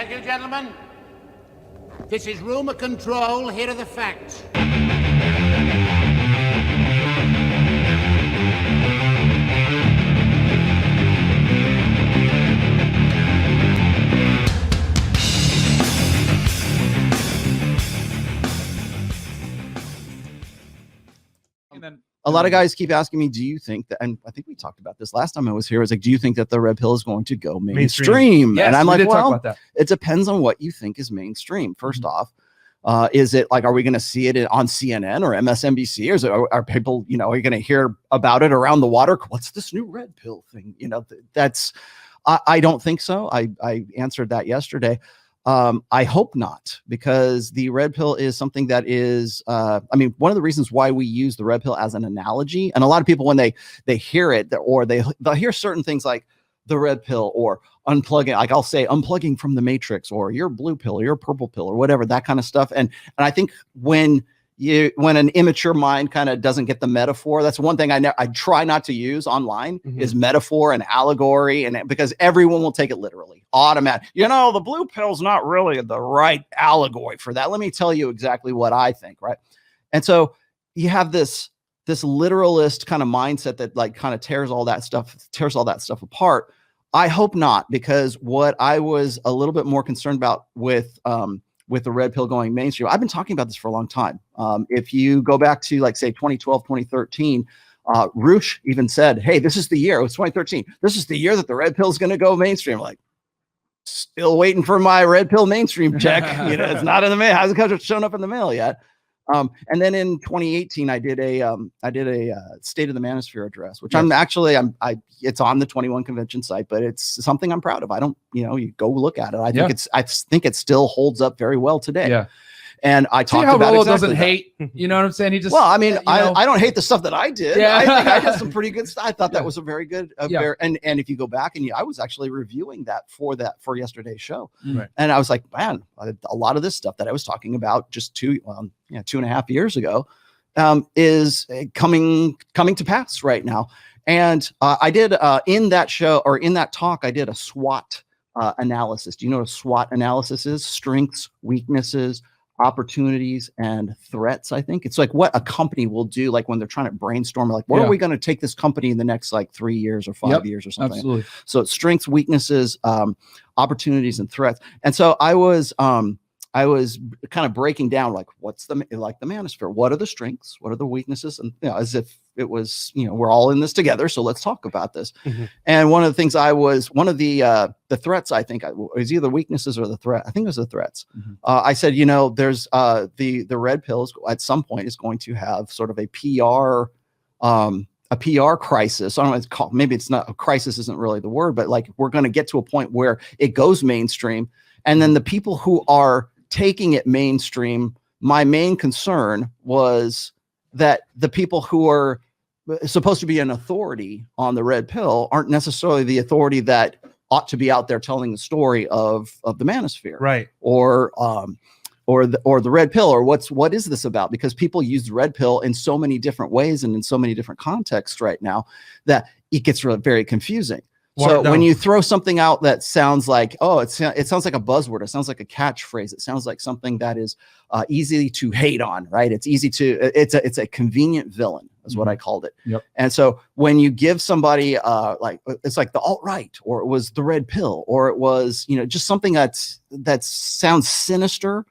Thank you, gentlemen. This is rumor control. Here are the facts. A lot of guys keep asking me, do you think that, and I think we talked about this last time I was here, was like, do you think that the red pill is going to go mainstream? Yes, and I'm we like, did talk well, about that. it depends on what you think is mainstream. First off, is it like, are we going to see it on CNN or MSNBC, or is it, are people, you know, are you going to hear about it around the water? What's this new red pill thing? You know, that's, I don't think so. I answered that yesterday. I hope not, because the red pill is something that is, I mean, one of the reasons why we use the red pill as an analogy, and a lot of people, when they hear it, or they'll hear certain things like the red pill or unplugging, like I'll say unplugging from the matrix, or your blue pill or your purple pill or whatever, that kind of stuff. And I think when an immature mind kind of doesn't get the metaphor, that's one thing I try not to use online is metaphor and allegory, and because everyone will take it literally, automatic. You know, the blue pill's not really the right allegory for that. Let me tell you exactly what I think, right? And so you have this literalist kind of mindset that like kind of tears all that stuff apart. I hope not, because what I was a little bit more concerned about with the red pill going mainstream, I've been talking about this for a long time. If you go back to like say 2012, 2013, Roosh even said, hey, this is the year, it was 2013. This is the year that the red pill is going to go mainstream. Like, still waiting for my red pill mainstream check. You know, it's not in the mail. Hasn't shown up in the mail yet. And then in 2018, I did a State of the Manosphere address, which it's on the 21 convention site, but it's something I'm proud of. I don't, you know, you go look at it. I think it still holds up very well today. Yeah. And I talked about ROLLO exactly doesn't hate, you know what I'm saying? He just, well, I mean, I don't hate the stuff that I did. Yeah. I think I did some pretty good stuff. I thought that was a very good, and if you go back and I was actually reviewing that for yesterday's show. Right. And I was like, man, a lot of this stuff that I was talking about just 2.5 years ago, is coming to pass right now. And I did in that show, or in that talk, I did a SWOT analysis. Do you know what a SWOT analysis is? Strengths, weaknesses, opportunities, and threats. I think it's like what a company will do, like when they're trying to brainstorm, like where are we going to take this company in the next like 3 years or 5 years or something. Absolutely. So it's strengths, weaknesses, opportunities, and threats. And so I was kind of breaking down like what's the manosphere, what are the strengths, what are the weaknesses, and you know, as if it was, you know, we're all in this together, so let's talk about this. And one of the things one of the threats, I think it was either weaknesses or the threat. I think it was the threats. I said, you know, there's the red pills at some point is going to have sort of a PR crisis. I don't know what it's called. Maybe it's not a crisis, isn't really the word, but like we're going to get to a point where it goes mainstream, and then the people who are taking it mainstream, my main concern was that the people who are supposed to be an authority on the red pill aren't necessarily the authority that ought to be out there telling the story of the manosphere, right? Or the red pill, or what is this about? Because people use the red pill in so many different ways and in so many different contexts right now that it gets really very confusing. So when you throw something out that sounds like, oh, it sounds like a buzzword, it sounds like a catchphrase, it sounds like something that is easy to hate on, right? It's easy to, it's a convenient villain is what I called it. Yep. And so when you give somebody like, it's like the alt-right, or it was the red pill, or it was, you know, just something that sounds sinister.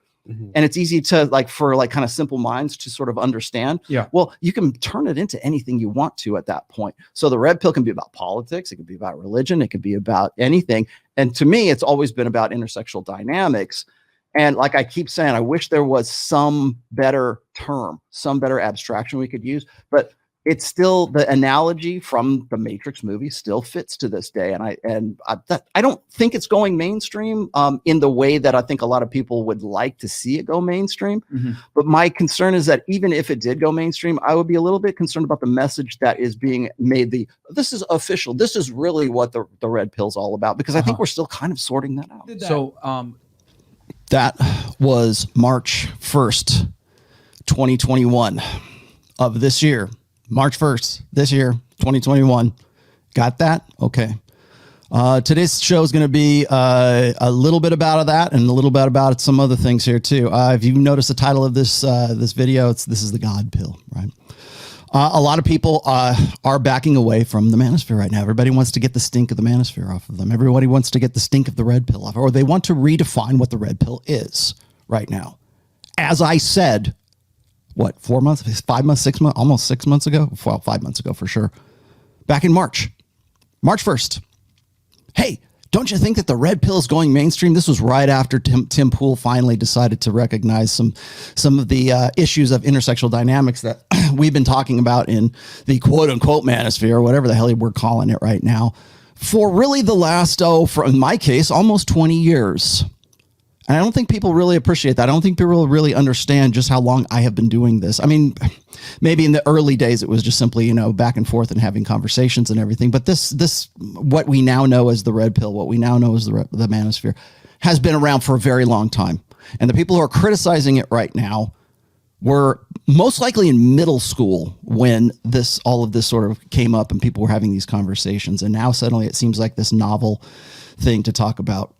And it's easy to like, for like kind of simple minds to sort of understand. Yeah. Well, you can turn it into anything you want to at that point. So the red pill can be about politics. It can be about religion. It can be about anything. And to me, it's always been about intersectional dynamics. And like I keep saying, I wish there was some better term, some better abstraction we could use, but it's still, the analogy from the Matrix movie still fits to this day. And I don't think it's going mainstream in the way that I think a lot of people would like to see it go mainstream. But my concern is that even if it did go mainstream, I would be a little bit concerned about the message that is being made. This is official. This is really what the red pill's all about, because I think we're still kind of sorting that out. So that was March 1st, 2021 of this year. March 1st, this year, 2021. Got that? Okay. Today's show is going to be a little bit about that and a little bit about some other things here too. If you notice the title of this this video, this is the God pill, right? A lot of people are backing away from the manosphere right now. Everybody wants to get the stink of the manosphere off of them. Everybody wants to get the stink of the red pill off, or they want to redefine what the red pill is right now. As I said, what, 4 months, 5 months, 6 months, almost 6 months ago? Well, 5 months ago for sure. Back in March 1st. Hey, don't you think that the red pill is going mainstream? This was right after Tim Pool finally decided to recognize some of the issues of intersexual dynamics that we've been talking about in the quote unquote manosphere, or whatever the hell we're calling it right now, for really the last, for in my case, almost 20 years. And I don't think people really appreciate that. I don't think people really understand just how long I have been doing this. I mean, maybe in the early days, it was just simply, you know, back and forth and having conversations and everything. But this, what we now know as the red pill, what we now know as the manosphere, has been around for a very long time. And the people who are criticizing it right now were most likely in middle school when all of this sort of came up and people were having these conversations. And now suddenly it seems like this novel thing to talk about.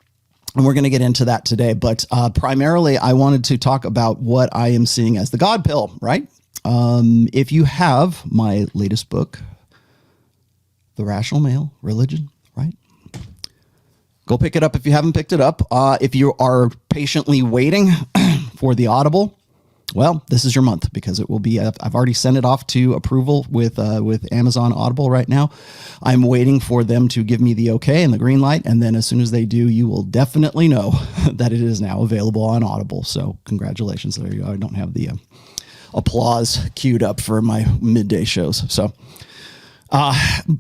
And we're going to get into that today. But primarily, I wanted to talk about what I am seeing as the God pill, right? If you have my latest book, The Rational Male Religion, right? Go pick it up if you haven't picked it up. If you are patiently waiting for the Audible, well, this is your month, because it will be, I've already sent it off to approval with Amazon Audible right now. I'm waiting for them to give me the okay and the green light. And then as soon as they do, you will definitely know that it is now available on Audible. So congratulations. There you go. I don't have the applause queued up for my midday shows. So,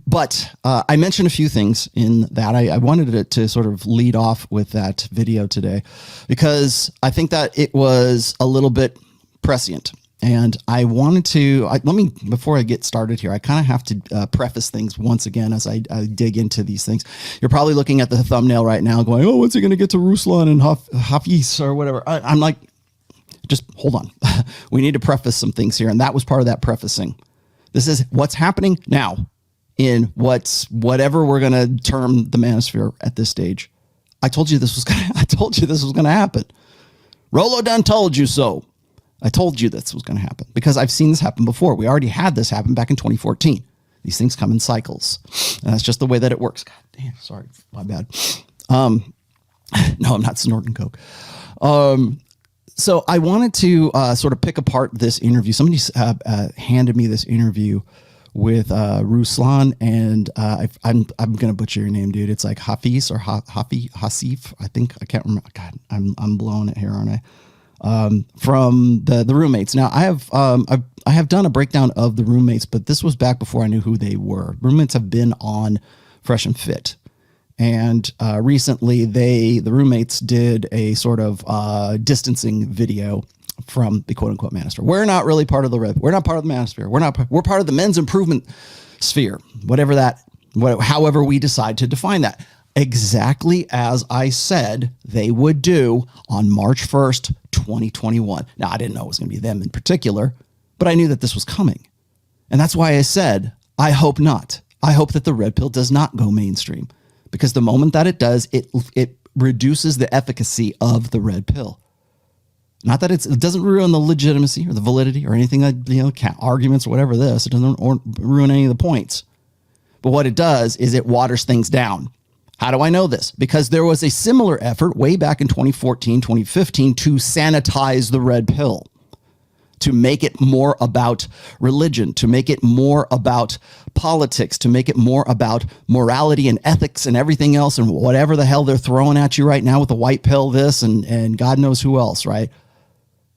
but I mentioned a few things in that. I wanted it to sort of lead off with that video today, because I think that it was a little bit prescient. And I wanted to, before I get started here, I kind of have to preface things once again as I dig into these things. You're probably looking at the thumbnail right now going, oh, what's he going to get to Ruslan and Hafiz or whatever? I'm like, just hold on. We need to preface some things here. And that was part of that prefacing. This is what's happening now in whatever we're going to term the manosphere at this stage. I told you this was going to happen. Rollo done told you so. I told you this was going to happen because I've seen this happen before. We already had this happen back in 2014. These things come in cycles. And that's just the way that it works. God damn, sorry, my bad. No, I'm not snorting coke. So I wanted to sort of pick apart this interview. Somebody handed me this interview with Ruslan, and I'm going to butcher your name, dude. It's like Hafiz or Hasif. I think, I can't remember. God, I'm blowing it here, aren't I? From the roommates. Now I have done a breakdown of the roommates, but this was back before I knew who they were. Roommates have been on Fresh and Fit, and recently the roommates did a sort of distancing video from the quote unquote manosphere. We're not really part of the red. We're not part of the manosphere. We're part of the men's improvement sphere, however we decide to define that. Exactly as I said they would do on March 1st, 2021. Now, I didn't know it was going to be them in particular, but I knew that this was coming. And that's why I said, I hope not. I hope that the red pill does not go mainstream, because the moment that it does, it reduces the efficacy of the red pill. Not that it doesn't ruin the legitimacy or the validity or anything that, arguments or whatever this, it doesn't ruin any of the points. But what it does is it waters things down. How do I know this? Because there was a similar effort way back in 2014, 2015 to sanitize the red pill, to make it more about religion, to make it more about politics, to make it more about morality and ethics and everything else and whatever the hell they're throwing at you right now with the white pill, this and God knows who else, right?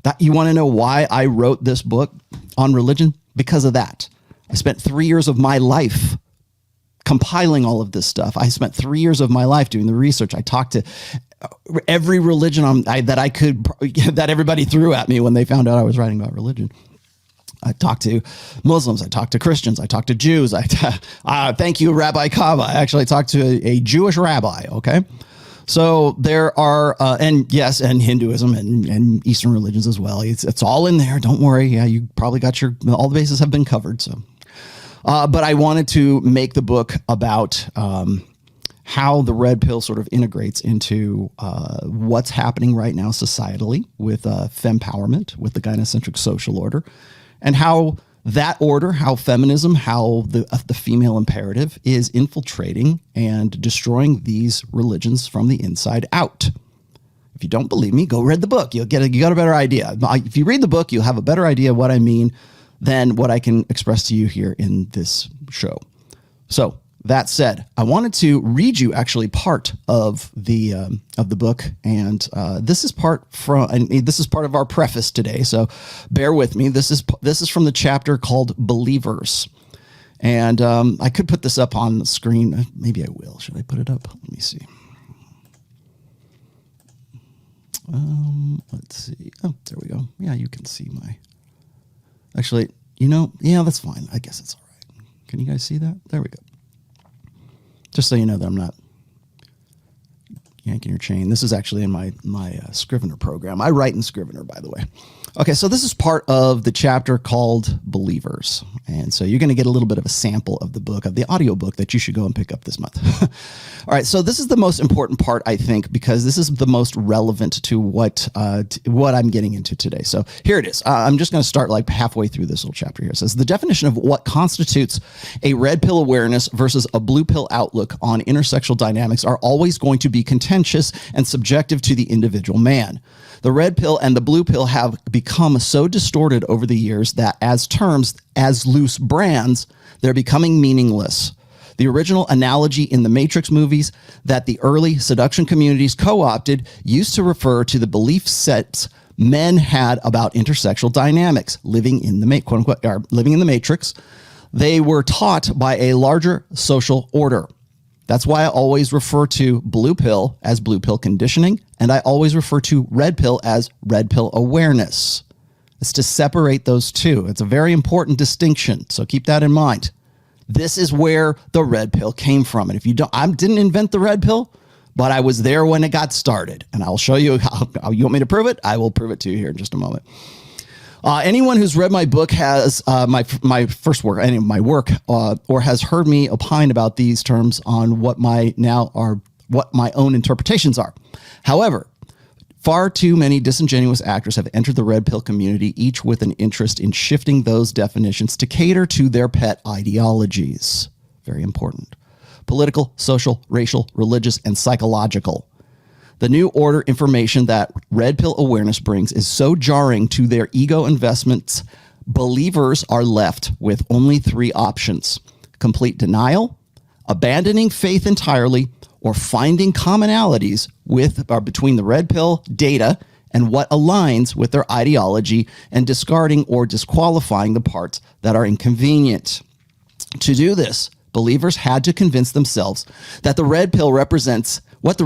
That, you want to know why I wrote this book on religion? Because of that. I spent 3 years of my life compiling all of this stuff. I spent 3 years of my life doing the research. I talked to every religion that everybody threw at me when they found out I was writing about religion. I talked to Muslims. I talked to Christians. I talked to Jews. Thank you, Rabbi Kava. I actually talked to a Jewish rabbi. Okay. So there are, and Hinduism and Eastern religions as well. It's all in there. Don't worry. Yeah, you probably got all the bases have been covered. So, but I wanted to make the book about how the red pill sort of integrates into what's happening right now societally with fempowerment, with the gynocentric social order, and how that order, how feminism, how the female imperative is infiltrating and destroying these religions from the inside out. If you don't believe me, go read the book. You got a better idea. If you read the book, you'll have a better idea of what I mean than what I can express to you here in this show. So that said, I wanted to read you actually part of the book, and this is part of our preface today. So bear with me. This is from the chapter called Believers, and I could put this up on the screen. Maybe I will. Should I put it up? Let me see. Let's see. Oh, there we go. Yeah, you can see my. Actually, yeah, that's fine. I guess it's all right. Can you guys see that? There we go. Just so you know that I'm not yanking your chain. This is actually in my Scrivener program. I write in Scrivener, by the way. Okay, so this is part of the chapter called Believers. And so you're going to get a little bit of a sample of the book, of the audiobook that you should go and pick up this month. All right, so this is the most important part, I think, because this is the most relevant to what I'm getting into today. So here it is. I'm just going to start like halfway through this little chapter here. It says, the definition of what constitutes a red pill awareness versus a blue pill outlook on intersexual dynamics are always going to be contentious and subjective to the individual man. The red pill and the blue pill have become so distorted over the years that as terms, as loose brands, they're becoming meaningless. The original analogy in the Matrix movies that the early seduction communities co-opted used to refer to the belief sets men had about intersexual dynamics living in the quote unquote living in the Matrix. They were taught by a larger social order. That's why I always refer to blue pill as blue pill conditioning, and I always refer to red pill as red pill awareness. It's to separate those two. It's a very important distinction, so keep that in mind. This is where the red pill came from. And if you don't, I didn't invent the red pill, but I was there when it got started, and I'll show you how you want me to prove it. I will prove it to you here in just a moment. Anyone who's read my book has my first work, my work, or has heard me opine about these terms on what my own interpretations are. However, far too many disingenuous actors have entered the red pill community, each with an interest in shifting those definitions to cater to their pet ideologies. Very important. Political, social, racial, religious, and psychological. The new order information that red pill awareness brings is so jarring to their ego investments, believers are left with only three options: complete denial, abandoning faith entirely, or finding commonalities between the red pill data and what aligns with their ideology and discarding or disqualifying the parts that are inconvenient. To do this, believers had to convince themselves that the red pill represents what the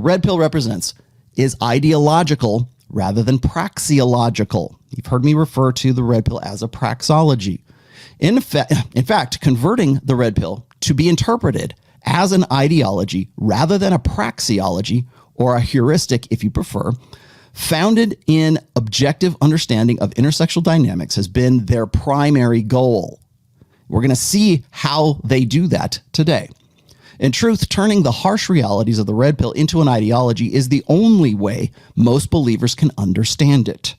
red pill represents is ideological rather than praxeological. You've heard me refer to the red pill as a praxology. In fact, converting the red pill to be interpreted as an ideology rather than a praxeology, or a heuristic if you prefer, founded in objective understanding of intersexual dynamics, has been their primary goal. We're going to see how they do that today. In truth, turning the harsh realities of the red pill into an ideology is the only way most believers can understand it.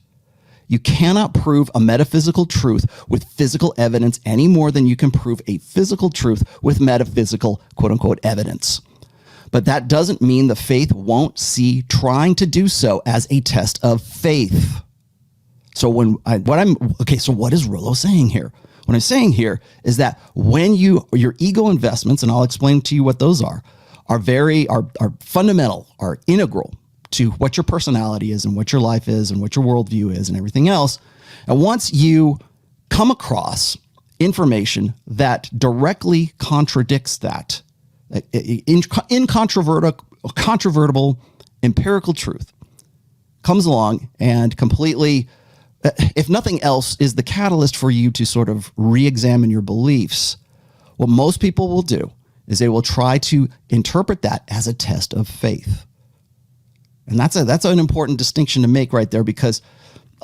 You cannot prove a metaphysical truth with physical evidence any more than you can prove a physical truth with metaphysical, quote unquote, evidence. But that doesn't mean the faith won't see trying to do so as a test of faith. So so what is Rollo saying here? What I'm saying here is that when your ego investments, and I'll explain to you what those are fundamental, are integral to what your personality is and what your life is and what your worldview is and everything else. And once you come across information that directly contradicts that, incontrovertible empirical truth comes along and completely, if nothing else, is the catalyst for you to sort of re-examine your beliefs, what most people will do is they will try to interpret that as a test of faith. And that's an important distinction to make right there, because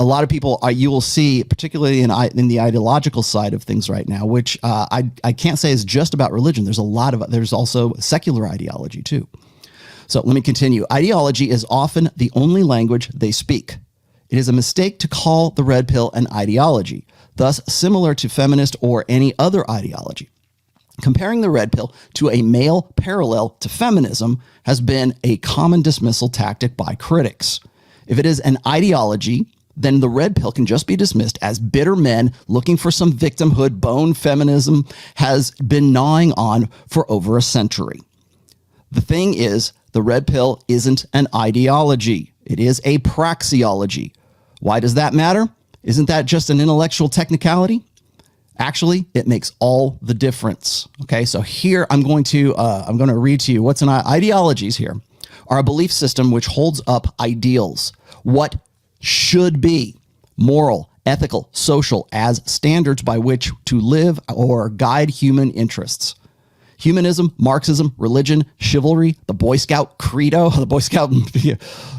a lot of people, you will see, particularly in the ideological side of things right now, which I can't say is just about religion. There's also secular ideology too. So let me continue. Ideology is often the only language they speak. It is a mistake to call the red pill an ideology, thus similar to feminist or any other ideology. Comparing the red pill to a male parallel to feminism has been a common dismissal tactic by critics. If it is an ideology, then the red pill can just be dismissed as bitter men looking for some victimhood bone feminism has been gnawing on for over a century. The thing is, the red pill isn't an ideology. It is a praxeology. Why does that matter? Isn't that just an intellectual technicality? Actually, it makes all the difference. Okay, so here I'm going to read to you what's an ideologies here are a belief system which holds up ideals, what should be moral, ethical, social as standards by which to live or guide human interests. Humanism, Marxism, religion, chivalry, the Boy Scout credo, the Boy Scout,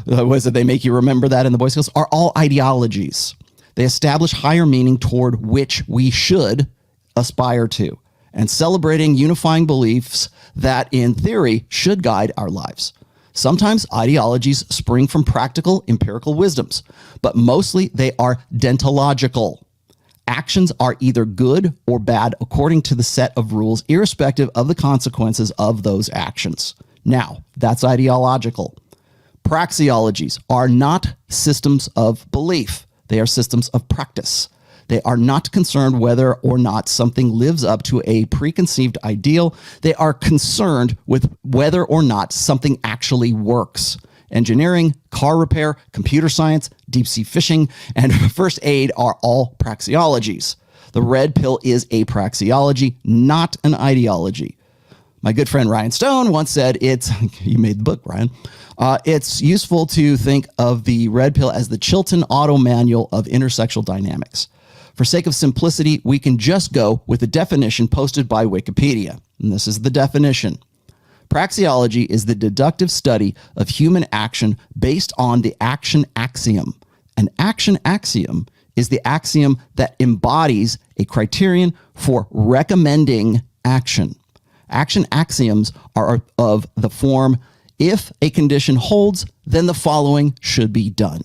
was it they make you remember that in the Boy Scouts, are all ideologies. They establish higher meaning toward which we should aspire to, and celebrating unifying beliefs that, in theory, should guide our lives. Sometimes ideologies spring from practical, empirical wisdoms, but mostly they are dentological. Actions are either good or bad according to the set of rules, irrespective of the consequences of those actions. Now, that's ideological. Praxeologies are not systems of belief. They are systems of practice. They are not concerned whether or not something lives up to a preconceived ideal. They are concerned with whether or not something actually works. Engineering, car repair, computer science, deep sea fishing, and first aid are all praxeologies. The red pill is a praxeology, not an ideology. My good friend Ryan Stone once said you made the book, Ryan. It's useful to think of the red pill as the Chilton Auto Manual of intersexual dynamics. For sake of simplicity, we can just go with the definition posted by Wikipedia. And this is the definition. Praxeology is the deductive study of human action based on the action axiom. An action axiom is the axiom that embodies a criterion for recommending action. Action axioms are of the form, if a condition holds, then the following should be done.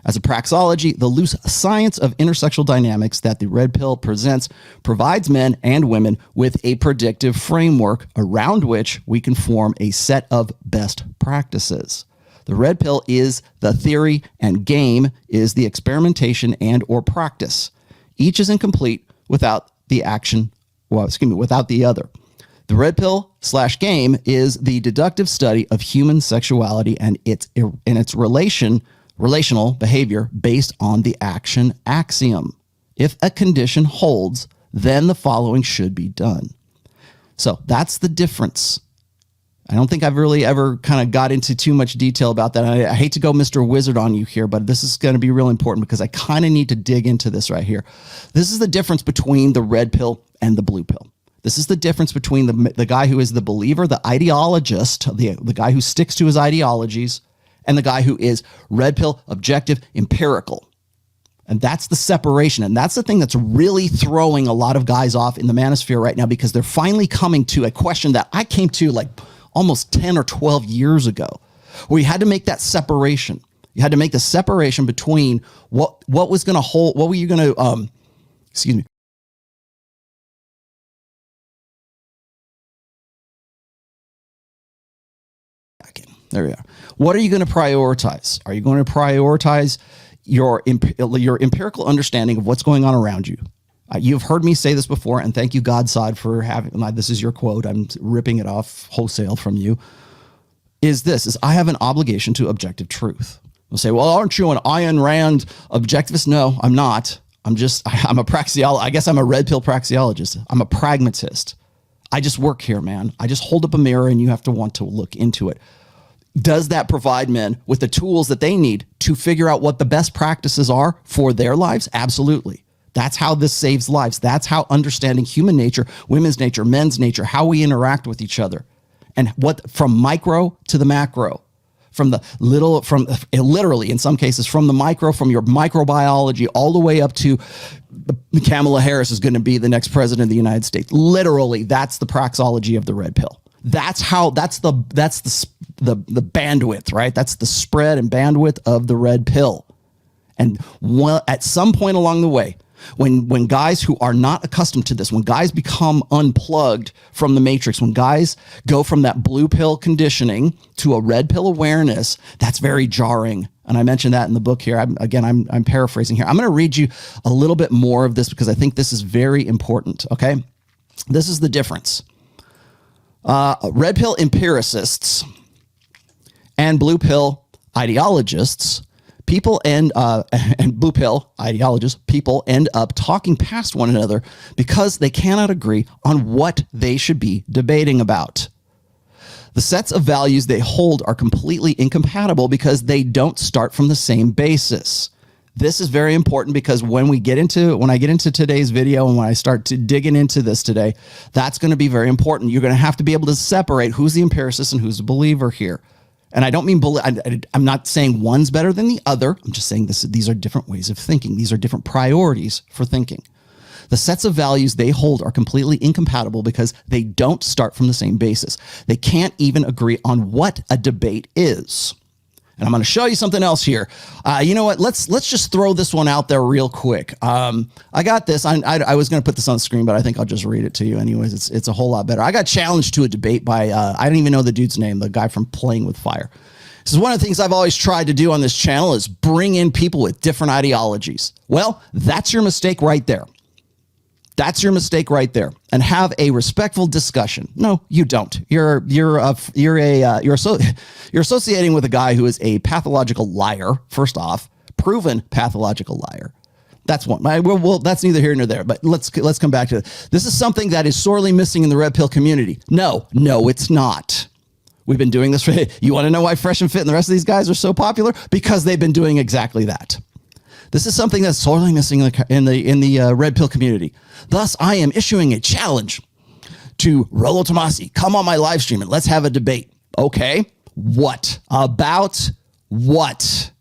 As a praxeology, the loose science of intersexual dynamics that the red pill presents provides men and women with a predictive framework around which we can form a set of best practices. The red pill is the theory and game is the experimentation and or practice. Each is incomplete without the without the other. The red pill / game is the deductive study of human sexuality and its relational behavior based on the action axiom. If a condition holds, then the following should be done. So that's the difference. I don't think I've really ever kind of got into too much detail about that. I hate to go Mr. Wizard on you here, but this is going to be real important because I kind of need to dig into this right here. This is the difference between the red pill and the blue pill. This is the difference between the guy who is the believer, the ideologist, the guy who sticks to his ideologies, and the guy who is red pill, objective, empirical. And that's the separation. And that's the thing that's really throwing a lot of guys off in the manosphere right now, because they're finally coming to a question that I came to like almost 10 or 12 years ago, where you had to make that separation. You had to make the separation between what was going to hold, what were you going to, excuse me. There we are. What are you going to prioritize? Are you going to prioritize your empirical understanding of what's going on around you? You've heard me say this before, and thank you, Godsod, for having, this is your quote. I'm ripping it off wholesale from you. Is I have an obligation to objective truth. We'll say, well, aren't you an Ayn Rand objectivist? No, I'm not. I'm a praxeologist. I guess I'm a red pill praxeologist. I'm a pragmatist. I just work here, man. I just hold up a mirror and you have to want to look into it. Does that provide men with the tools that they need to figure out what the best practices are for their lives? Absolutely. That's how this saves lives. That's how understanding human nature, women's nature, men's nature, how we interact with each other, and what from micro to the macro, literally in some cases from your microbiology all the way up to Kamala Harris is going to be the next president of the United States. Literally, that's the praxeology of the red pill. That's the bandwidth, right? That's the spread and bandwidth of the red pill. And at some point along the way, when guys who are not accustomed to this, when guys become unplugged from the matrix, when guys go from that blue pill conditioning to a red pill awareness, that's very jarring. And I mentioned that in the book here. I'm paraphrasing here. I'm going to read you a little bit more of this because I think this is very important. Okay. This is the difference. Red pill empiricists and blue pill ideologists, people and blue pill ideologists, people end up talking past one another because they cannot agree on what they should be debating about. The sets of values they hold are completely incompatible because they don't start from the same basis. This is very important because when I get into today's video and when I start to digging into this today, that's going to be very important. You're going to have to be able to separate who's the empiricist and who's the believer here. And I don't mean, I'm not saying one's better than the other. I'm just saying these are different ways of thinking. These are different priorities for thinking. The sets of values they hold are completely incompatible because they don't start from the same basis. They can't even agree on what a debate is. And I'm going to show you something else here. You know what? Let's just throw this one out there real quick. I got this. I was going to put this on the screen, but I think I'll just read it to you anyways. It's a whole lot better. I got challenged to a debate by, I don't even know the dude's name, the guy from Playing with Fire. This is one of the things I've always tried to do on this channel is bring in people with different ideologies. Well, that's your mistake right there. That's your mistake right there. And have a respectful discussion. No, you don't. You're associating with a guy who is a pathological liar. First off, proven pathological liar. That's one. Well, that's neither here nor there. But let's come back to it. This is something that is sorely missing in the red pill community. No, it's not. We've been doing this for. You want to know why Fresh and Fit and the rest of these guys are so popular? Because they've been doing exactly that. This is something that's sorely missing in the red pill community. Thus, I am issuing a challenge to ROLLO TOMASSI. Come on my live stream and let's have a debate. Okay. What? About what?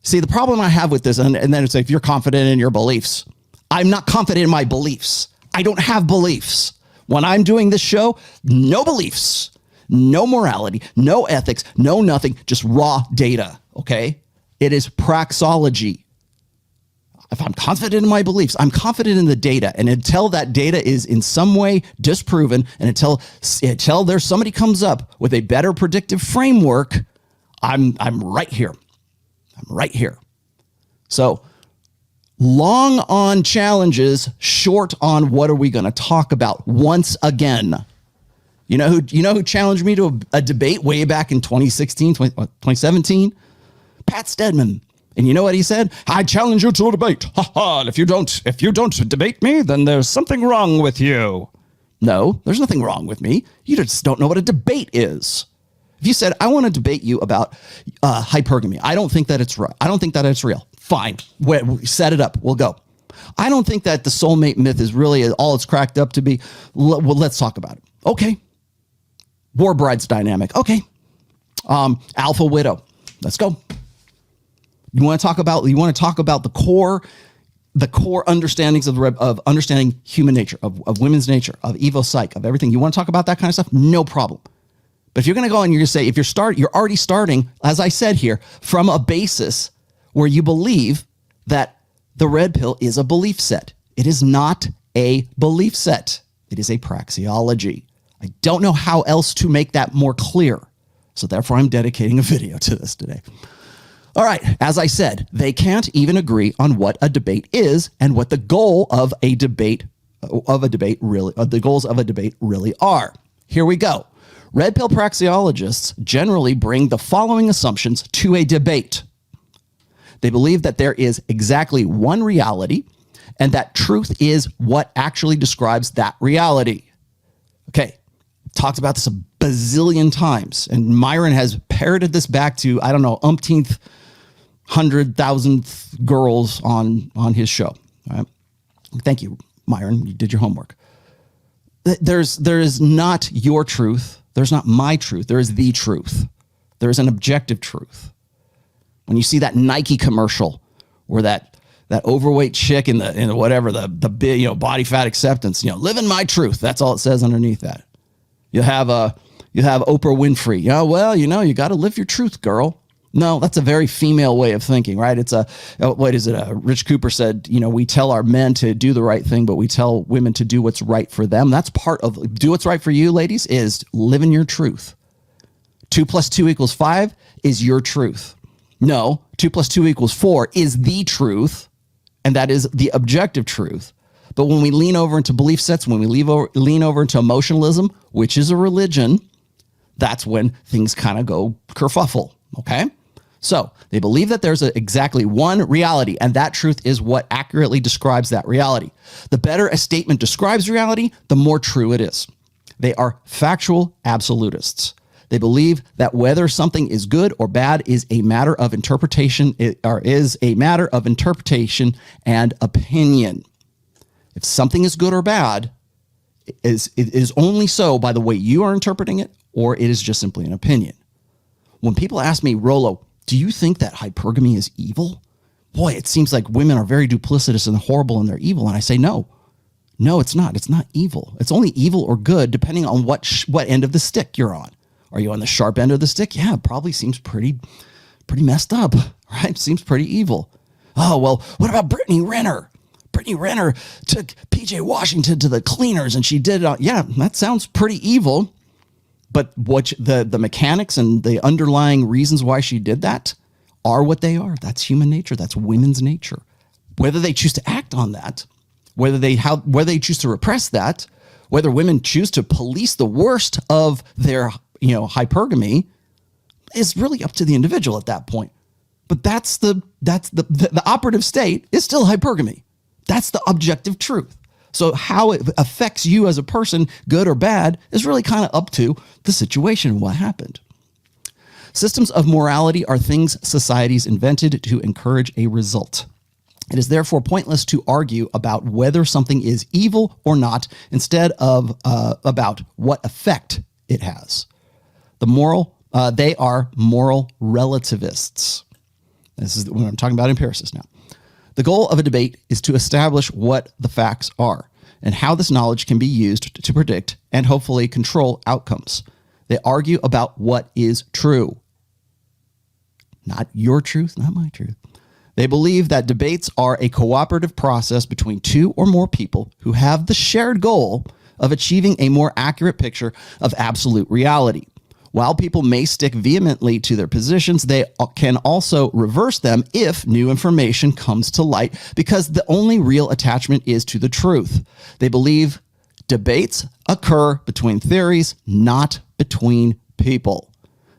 See, the problem I have with this, and then it's like, if you're confident in your beliefs. I'm not confident in my beliefs. I don't have beliefs. When I'm doing this show, no beliefs, no morality, no ethics, no nothing, just raw data. Okay. It is praxeology. If I'm confident in my beliefs, I'm confident in the data. And until that data is in some way disproven, and until there's somebody comes up with a better predictive framework, I'm right here. I'm right here. So long on challenges, short on what are we going to talk about once again. You know who challenged me to a debate way back in 2017? Pat Stedman. And you know what he said? I challenge you to a debate. Ha ha. If you don't debate me, then there's something wrong with you. No, there's nothing wrong with me. You just don't know what a debate is. If you said, I want to debate you about hypergamy, I don't think that it's right. I don't think that it's real. Fine. Set it up. We'll go. I don't think that the soulmate myth is really all it's cracked up to be. Well, let's talk about it. Okay. War bride's dynamic. Okay. Alpha widow. Let's go. You want to talk about the core understandings of understanding human nature, of women's nature, of evo psych, of everything. You want to talk about that kind of stuff? No problem. But if you're going to go and you're going to say, you're already starting, as I said here, from a basis where you believe that the red pill is a belief set. It is not a belief set. It is a praxeology. I don't know how else to make that more clear. So therefore, I'm dedicating a video to this today. All right. As I said, they can't even agree on what a debate is and what the goal of a debate really are. Here we go. Red pill praxeologists generally bring the following assumptions to a debate. They believe that there is exactly one reality and that truth is what actually describes that reality. Okay. Talked about this a bazillion times, and Myron has parroted this back to, I don't know, umpteenth, 100,000th girls on his show. All right. Thank you, Myron. You did your homework. There is not your truth. There's not my truth. There is the truth. There's an objective truth. When you see that Nike commercial where that overweight chick in the whatever, the big, body fat acceptance, living my truth. That's all it says underneath that. You have Oprah Winfrey. You got to live your truth, girl. No, that's a very female way of thinking, right? It's Rich Cooper said, we tell our men to do the right thing, but we tell women to do what's right for them. That's part of do what's right for you, ladies, is living your truth. 2 + 2 = 5 is your truth. No, 2 + 2 = 4 is the truth. And that is the objective truth. But when we lean over into belief sets, when we lean over into emotionalism, which is a religion, that's when things kind of go kerfuffle, okay? So they believe that there's exactly one reality, and that truth is what accurately describes that reality. The better a statement describes reality, the more true it is. They are factual absolutists. They believe that whether something is good or bad is a matter of interpretation, and opinion. If something is good or bad, it is only so by the way you are interpreting it, or it is just simply an opinion. When people ask me, Rollo, do you think that hypergamy is evil? Boy, it seems like women are very duplicitous and horrible and they're evil. And I say, no, it's not. It's not evil. It's only evil or good depending on what end of the stick you're on. Are you on the sharp end of the stick? Yeah, it probably seems pretty messed up, right? Seems pretty evil. Oh, well, what about Brittany Renner? Brittany Renner took PJ Washington to the cleaners and she did it. Yeah, that sounds pretty evil. But what the mechanics and the underlying reasons why she did that are what they are. That's human nature. That's women's nature. Whether they choose to act on that, whether they choose to repress that, whether women choose to police the worst of their hypergamy is really up to the individual at that point. But that's the operative state is still hypergamy. That's the objective truth. So how it affects you as a person, good or bad, is really kind of up to the situation, what happened. Systems of morality are things societies invented to encourage a result. It is therefore pointless to argue about whether something is evil or not, instead of about what effect it has. They are moral relativists. This is when I'm talking about empiricists now. The goal of a debate is to establish what the facts are and how this knowledge can be used to predict and hopefully control outcomes. They argue about what is true. Not your truth, not my truth. They believe that debates are a cooperative process between two or more people who have the shared goal of achieving a more accurate picture of absolute reality. While people may stick vehemently to their positions, they can also reverse them if new information comes to light, because the only real attachment is to the truth. They believe debates occur between theories, not between people.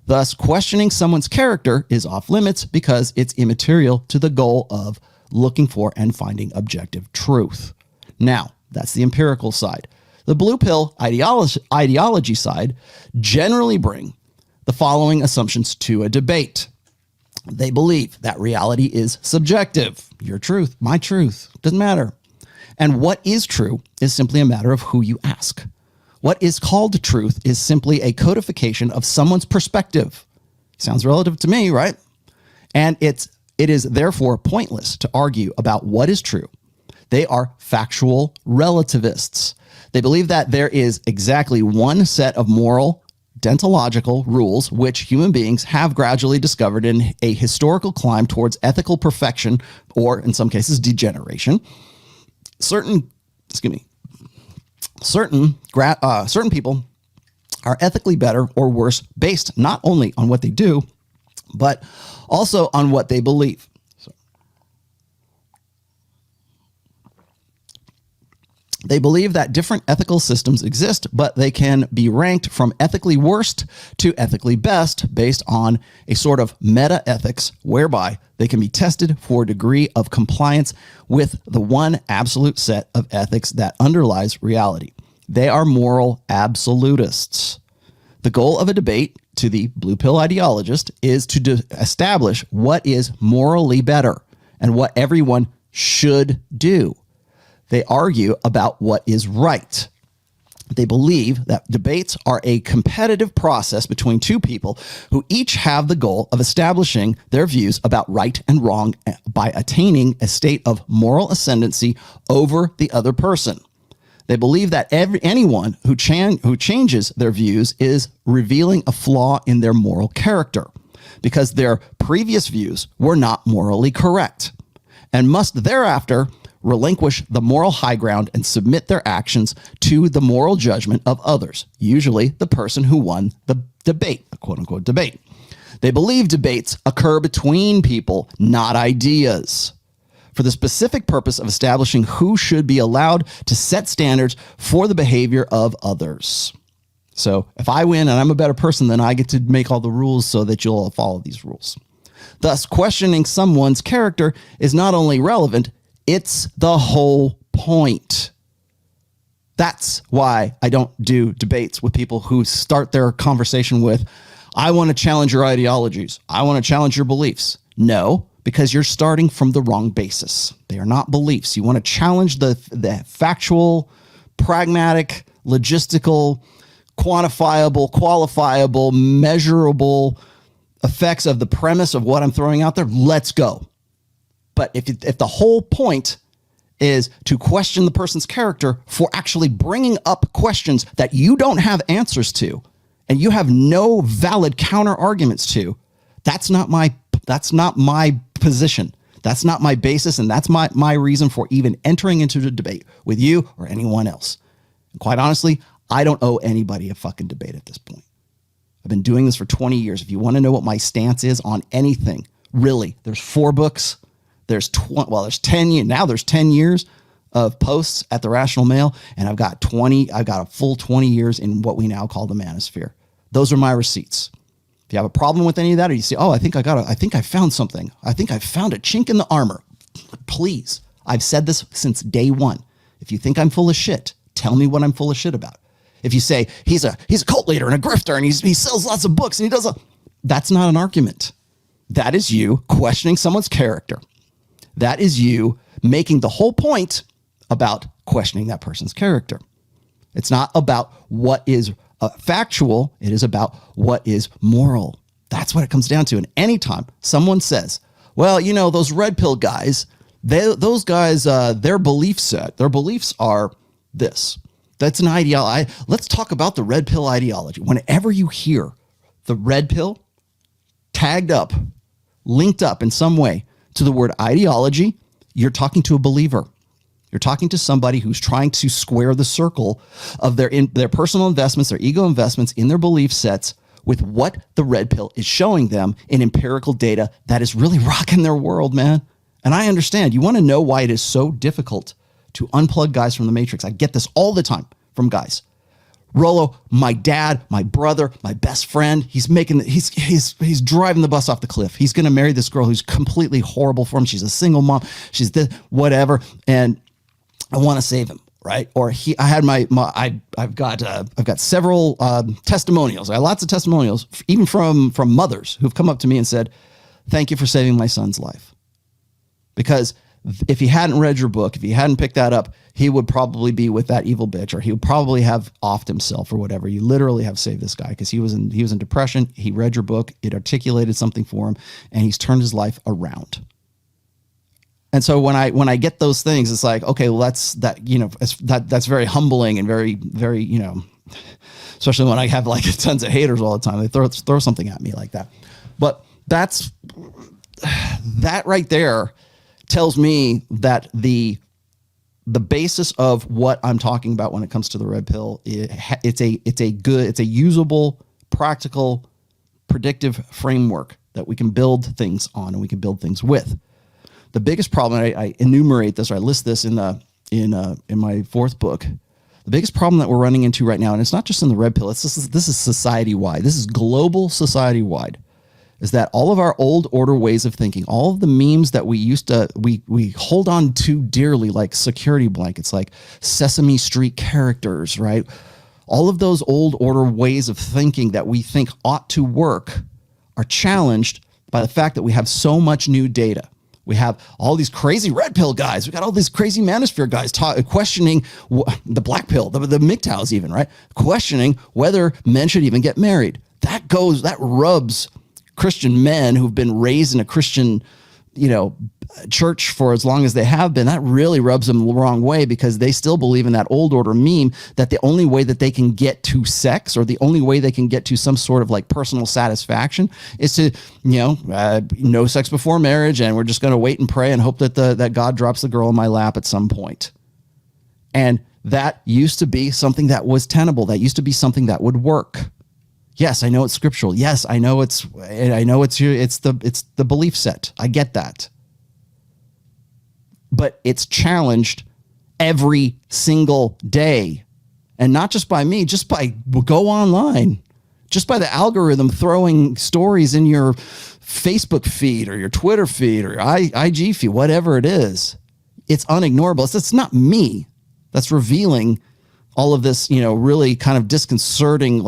Thus, questioning someone's character is off limits because it's immaterial to the goal of looking for and finding objective truth. Now, that's the empirical side. The blue pill ideology side generally bring the following assumptions to a debate. They believe that reality is subjective. Your truth, my truth, doesn't matter. And what is true is simply a matter of who you ask. What is called truth is simply a codification of someone's perspective. Sounds relative to me, right? And it is therefore pointless to argue about what is true. They are factual relativists. They believe that there is exactly one set of moral, deontological rules which human beings have gradually discovered in a historical climb towards ethical perfection, or in some cases degeneration. Certain people are ethically better or worse based not only on what they do, but also on what they believe. They believe that different ethical systems exist, but they can be ranked from ethically worst to ethically best based on a sort of meta-ethics whereby they can be tested for a degree of compliance with the one absolute set of ethics that underlies reality. They are moral absolutists. The goal of a debate to the blue pill ideologist is to establish what is morally better and what everyone should do. They argue about what is right. They believe that debates are a competitive process between two people who each have the goal of establishing their views about right and wrong by attaining a state of moral ascendancy over the other person. They believe that anyone who changes their views is revealing a flaw in their moral character because their previous views were not morally correct and must thereafter relinquish the moral high ground and submit their actions to the moral judgment of others, usually the person who won the debate, a quote unquote debate. They believe debates occur between people, not ideas, for the specific purpose of establishing who should be allowed to set standards for the behavior of others. So if I win and I'm a better person, then I get to make all the rules so that you'll all follow these rules. Thus, questioning someone's character is not only relevant, it's the whole point. That's why I don't do debates with people who start their conversation with, I want to challenge your ideologies. I want to challenge your beliefs. No, because you're starting from the wrong basis. They are not beliefs. You want to challenge the factual, pragmatic, logistical, quantifiable, qualifiable, measurable effects of the premise of what I'm throwing out there. Let's go. But if the whole point is to question the person's character for actually bringing up questions that you don't have answers to and you have no valid counter arguments to, that's not my position. That's not my basis, and that's my reason for even entering into the debate with you or anyone else. And quite honestly, I don't owe anybody a fucking debate at this point. I've been doing this for 20 years. If you want to know what my stance is on anything, really, there's 4 books. There's 10 years. Now there's 10 years of posts at the Rational Mail, and I've got a full 20 years in what we now call the manosphere. Those are my receipts. If you have a problem with any of that, or you say, oh, I think I found something. I think I found a chink in the armor. Please. I've said this since day one. If you think I'm full of shit, tell me what I'm full of shit about. If you say he's a cult leader and a grifter and he sells lots of books and he does that's not an argument. That is you questioning someone's character. That is you making the whole point about questioning that person's character. It's not about what is factual. It is about what is moral. That's what it comes down to. And anytime someone says, well, you know, those red pill guys, those guys, their belief set, their beliefs are this. That's an ideology. Let's talk about the red pill ideology. Whenever you hear the red pill tagged up, linked up in some way to the word ideology, you're talking to a believer. You're talking to somebody who's trying to square the circle of their personal investments, their ego investments in their belief sets with what the red pill is showing them in empirical data that is really rocking their world, man. And I understand. You want to know why it is so difficult to unplug guys from the matrix. I get this all the time from guys. Rollo, my dad, my brother, my best friend, he's driving the bus off the cliff. He's going to marry this girl who's completely horrible for him. She's a single mom. She's this, whatever. And I want to save him. Right. Or I've got several testimonials. I got lots of testimonials, even from mothers who've come up to me and said, thank you for saving my son's life. Because if he hadn't read your book, if he hadn't picked that up, he would probably be with that evil bitch, or he would probably have offed himself or whatever. You literally have saved this guy because he was in depression. He read your book. It articulated something for him, and he's turned his life around. And so when I get those things, it's like, okay, well, that's very humbling and very, very, especially when I have like tons of haters all the time. They throw something at me like that. But that right there tells me that the basis of what I'm talking about when it comes to the red pill, it's a usable, practical, predictive framework that we can build things on and we can build things with. The biggest problem, I enumerate this, or I list this in my fourth book. The biggest problem that we're running into right now, and it's not just in the red pill, this is society-wide. This is global society-wide, is that all of our old order ways of thinking, all of the memes that we used to, we hold on to dearly, like security blankets, like Sesame Street characters, right? All of those old order ways of thinking that we think ought to work are challenged by the fact that we have so much new data. We have all these crazy red pill guys. We got all these crazy manosphere guys questioning the black pill, the MGTOWs even, right? Questioning whether men should even get married. That rubs Christian men who've been raised in a Christian, church for as long as they have been. That really rubs them the wrong way, because they still believe in that old order meme that the only way that they can get to sex, or the only way they can get to some sort of like personal satisfaction, is to, no sex before marriage. And we're just going to wait and pray and hope that that God drops the girl in my lap at some point. And that used to be something that was tenable. That used to be something that would work. Yes, I know it's scriptural. Yes, I know it's the belief set. I get that. But it's challenged every single day. And not just by me, just by go online, just by the algorithm throwing stories in your Facebook feed or your Twitter feed or IG feed, whatever it is. It's unignorable. It's not me that's revealing all of this, really kind of disconcerting,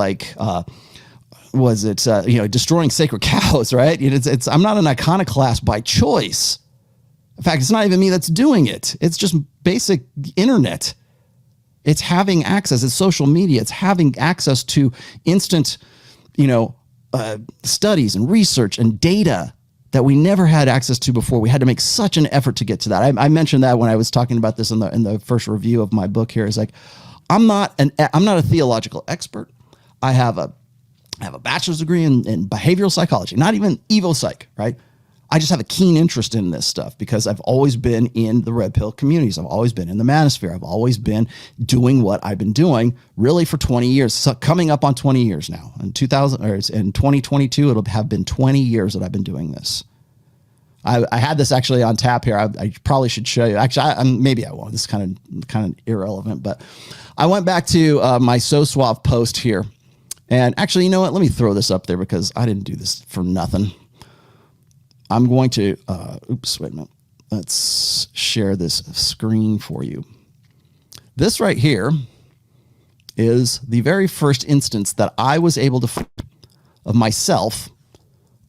destroying sacred cows, right? I'm not an iconoclast by choice. In fact, it's not even me that's doing it. It's just basic internet. It's having access. It's social media. It's having access to instant, studies and research and data that we never had access to before. We had to make such an effort to get to that. I mentioned that when I was talking about this in the first review of my book here. Is like, I'm not a theological expert. I have a bachelor's degree in behavioral psychology, not even Evo Psych, right? I just have a keen interest in this stuff because I've always been in the red pill communities. I've always been in the manosphere. I've always been doing what I've been doing really for 20 years, so coming up on 20 years now. In 2022, it'll have been 20 years that I've been doing this. I had this actually on tap here. I probably should show you. Actually, maybe I won't. This is kind of irrelevant, but I went back to my So Suave post here. And actually, you know what? Let me throw this up there because I didn't do this for nothing. I'm going to, wait a minute. Let's share this screen for you. This right here is the very first instance that I was able to find of myself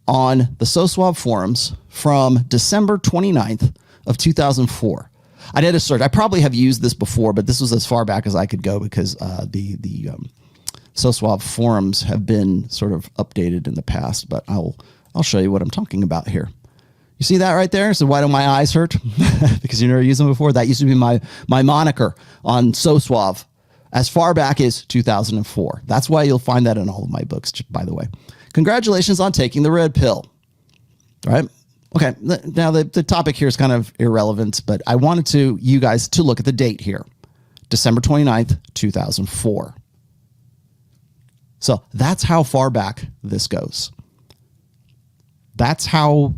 on the So Suave forums from December 29th of 2004. I did a search. I probably have used this before, but this was as far back as I could go because the So Suave forums have been sort of updated in the past, but I'll show you what I'm talking about here. You see that right there? So why don't my eyes hurt? Because you never used them before. That used to be my moniker on So Suave as far back as 2004. That's why you'll find that in all of my books, by the way. Congratulations on taking the red pill. All right. Okay. Now the topic here is kind of irrelevant, but I wanted you guys to look at the date here. December 29th, 2004. So that's how far back this goes. That's how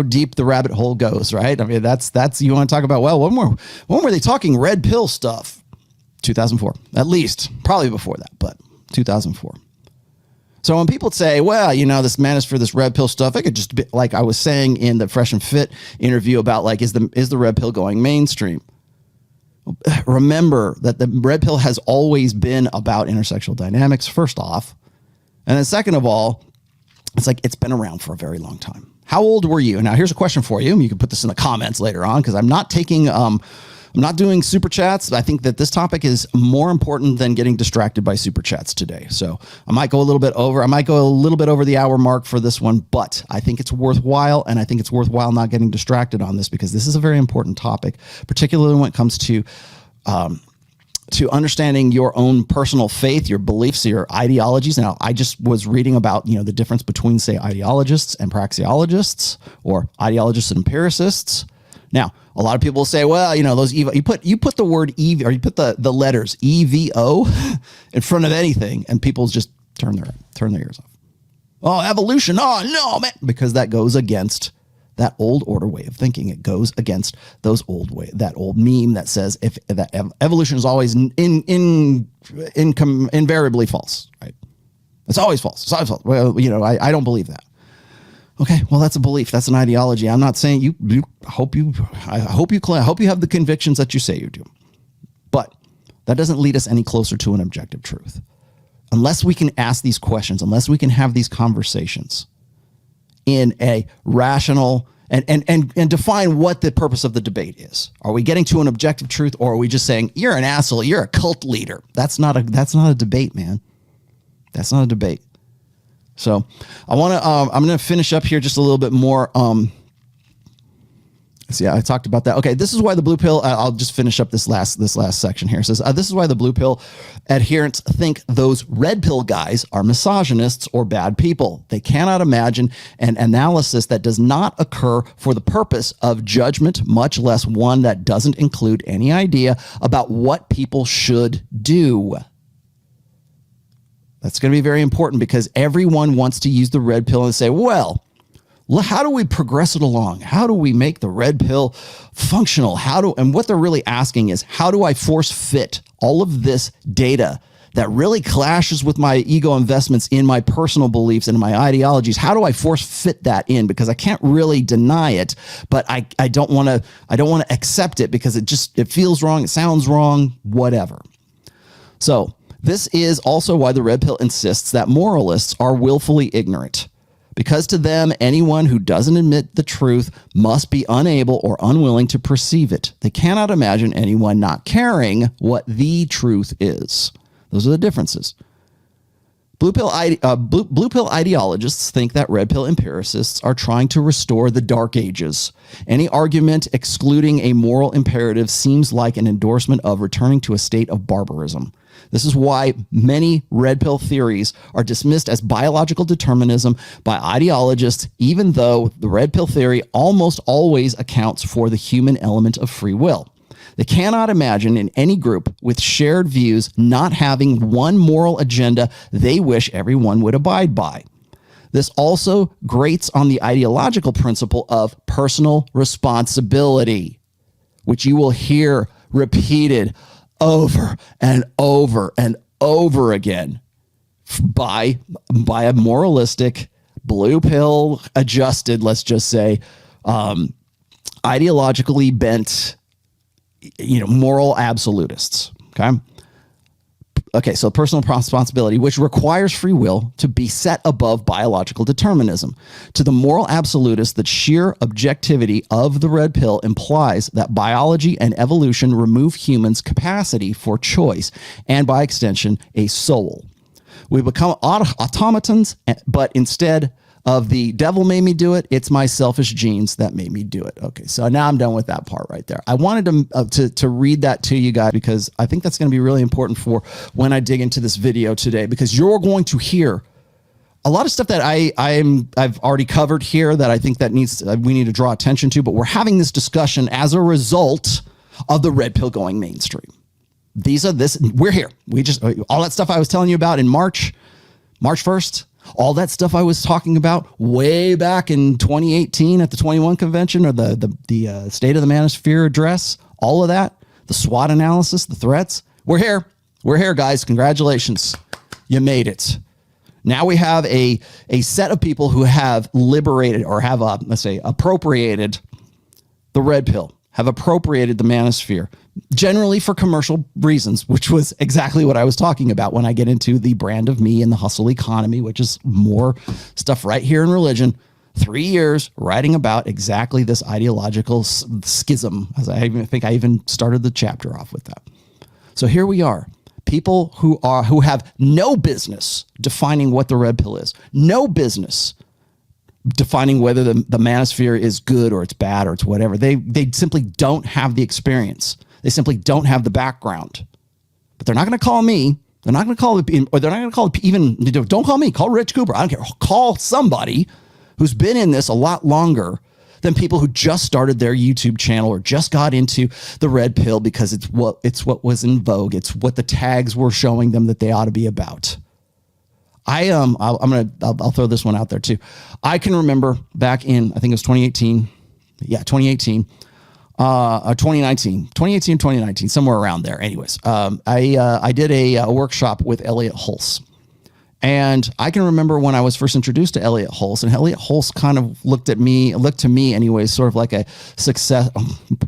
deep the rabbit hole goes, right? I mean, that's you want to talk about, well, when were they talking red pill stuff? 2004, at least, probably before that, but 2004. So when people say, well, this manosphere, this red pill stuff, it could just be like I was saying in the Fresh and Fit interview about like, is the red pill going mainstream? Remember that the red pill has always been about intersexual dynamics, first off. And then second of all, it's like it's been around for a very long time. How old were you? Now, here's a question for you. You can put this in the comments later on because I'm not doing super chats. I think that this topic is more important than getting distracted by super chats today. So I might go a little bit over. I might go a little bit over the hour mark for this one, but I think it's worthwhile, and I think it's worthwhile not getting distracted on this because this is a very important topic, particularly when it comes to understanding your own personal faith, your beliefs, your ideologies. Now, I just was reading about, the difference between, say, ideologists and praxeologists, or ideologists and empiricists. Now, a lot of people will say, well, those EVO, you put the word EV, or you put the letters EVO in front of anything, and people just turn their ears off. Oh, evolution. Oh, no, man. Because that goes against that old order way of thinking. It goes against that old meme that says if that evolution is always invariably false, right? It's always false. It's always false. Well, I don't believe that. Okay, well, that's a belief. That's an ideology. I'm not saying I hope you have the convictions that you say you do, but that doesn't lead us any closer to an objective truth. Unless we can ask these questions, unless we can have these conversations in a rational and define what the purpose of the debate is. Are we getting to an objective truth, or are we just saying you're an asshole, you're a cult leader? That's not a debate, man. That's not a debate. So I'm going to finish up here just a little bit more. Yeah, I talked about that. Okay, this is why the blue pill. I'll just finish up this last section here. It says this is why the blue pill adherents think those red pill guys are misogynists or bad people. They cannot imagine an analysis that does not occur for the purpose of judgment, much less one that doesn't include any idea about what people should do. That's going to be very important because everyone wants to use the red pill and say, well, how do we progress it along? How do we make the red pill functional? And what they're really asking is, how do I force fit all of this data that really clashes with my ego investments in my personal beliefs and my ideologies? How do I force fit that in? Because I can't really deny it, but I don't want to accept it because it feels wrong. It sounds wrong, whatever. So this is also why the red pill insists that moralists are willfully ignorant. Because to them, anyone who doesn't admit the truth must be unable or unwilling to perceive it. They cannot imagine anyone not caring what the truth is. Those are the differences. Blue pill ideologists think that red pill empiricists are trying to restore the Dark Ages. Any argument excluding a moral imperative seems like an endorsement of returning to a state of barbarism. This is why many red pill theories are dismissed as biological determinism by ideologists, even though the red pill theory almost always accounts for the human element of free will. They cannot imagine in any group with shared views not having one moral agenda they wish everyone would abide by. This also grates on the ideological principle of personal responsibility, which you will hear repeated over and over and over again by a moralistic, blue pill adjusted, let's just say, ideologically bent, moral absolutists. Okay, so personal responsibility, which requires free will to be set above biological determinism. To the moral absolutist, the sheer objectivity of the red pill implies that biology and evolution remove humans' capacity for choice and, by extension, a soul. We become automatons, but instead of the devil made me do it, it's my selfish genes that made me do it. Okay, so now I'm done with that part right there. I wanted to read that to you guys because I think that's going to be really important for when I dig into this video today, because you're going to hear a lot of stuff that I've already covered here that I think that we need to draw attention to, but we're having this discussion as a result of the red pill going mainstream. We're here. All that stuff I was telling you about in March 1st, all that stuff I was talking about way back in 2018 at the 21 convention, or the State of the Manosphere address, all of that, the SWOT analysis, the threats. We're here. We're here, guys. Congratulations. You made it. Now we have a set of people who have liberated or have, let's say, appropriated the red pill, have appropriated the manosphere, generally for commercial reasons, which was exactly what I was talking about when I get into the brand of me and the hustle economy, which is more stuff right here in religion. 3 years writing about exactly this ideological schism, as I think I even started the chapter off with that. So here we are, people who have no business defining what the red pill is, no business defining whether the manosphere is good or it's bad or it's whatever. They simply don't have the experience. They simply don't have the background. But they're not going to call me. They're not going to call it, or they're not going to call it even, don't call me, call Rich Cooper. I don't care. Call somebody who's been in this a lot longer than people who just started their YouTube channel or just got into the red pill because it's what was in vogue. It's what the tags were showing them that they ought to be about. I'll throw this one out there too. I can remember back in, I think it was 2018. Yeah, 2018. 2019, somewhere around there. Anyways, I did a workshop with Elliot Hulse. And I can remember when I was first introduced to Elliot Hulse, and Elliot Hulse kind of looked to me anyways, sort of like a success,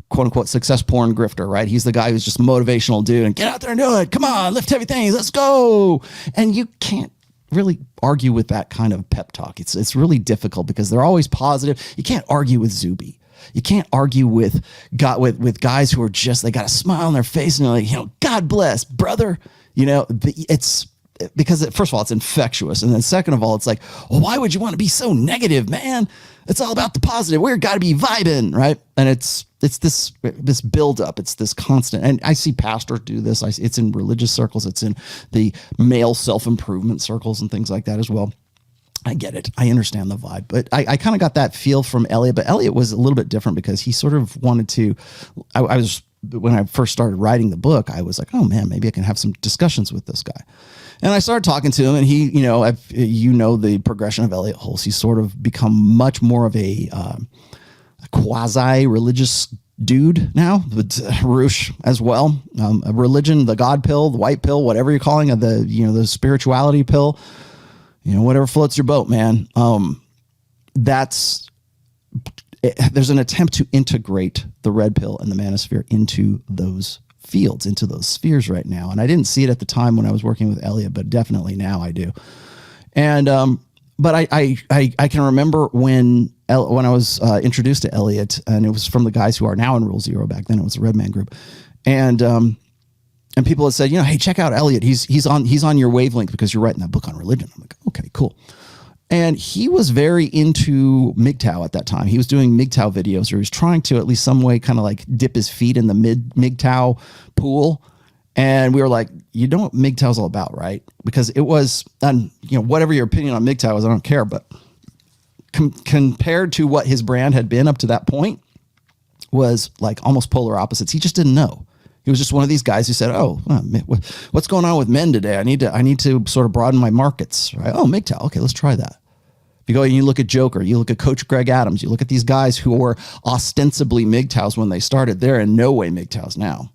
quote unquote, success porn grifter, right? He's the guy who's just a motivational dude and get out there and do it. Come on, lift heavy things. Let's go. And you can't really argue with that kind of pep talk. It's really difficult because they're always positive. You can't argue with Zuby. You can't argue with guys who are just, they got a smile on their face and they're like, you know, God bless, brother. You know, it's because first of all, it's infectious. And then second of all, it's like, well, why would you want to be so negative, man? It's all about the positive. We're got to be vibing, right? And it's this buildup. It's this constant. And I see pastors do this. It's in religious circles. It's in the male self-improvement circles and things like that as well. I get it. I understand the vibe, but I kind of got that feel from Elliot, but Elliot was a little bit different because he sort of wanted to, I was, when I first started writing the book, I was like, oh man, maybe I can have some discussions with this guy. And I started talking to him and he, you know, the progression of Elliot Hulse. He's sort of become much more of a quasi-religious dude now, but Roosh as well. A religion, the God pill, the white pill, whatever you're calling it, the spirituality pill. You know, whatever floats your boat, man. There's an attempt to integrate the red pill and the manosphere into those fields, into those spheres right now. And I didn't see it at the time when I was working with Elliot, but definitely now I do. And but I can remember when I was introduced to Elliot, and it was from the guys who are now in Rule Zero. Back then it was the Red Man Group, and people had said, you know, hey, check out Elliot. He's on your wavelength because you're writing that book on religion. I'm like, okay, cool. And he was very into MGTOW at that time. He was doing MGTOW videos, or he was trying to at least some way kind of like dip his feet in the MGTOW pool. And we were like, you know what MGTOW is all about, right? Because it was, and you know, whatever your opinion on MGTOW is, I don't care. But compared to what his brand had been up to that point, was like almost polar opposites. He just didn't know. He was just one of these guys who said, "Oh, what's going on with men today? I need to sort of broaden my markets." Right? Oh, MGTOW. Okay, let's try that. If you go and you look at Joker, you look at Coach Greg Adams, you look at these guys who were ostensibly MGTOWs when they started. They're in no way MGTOWs now.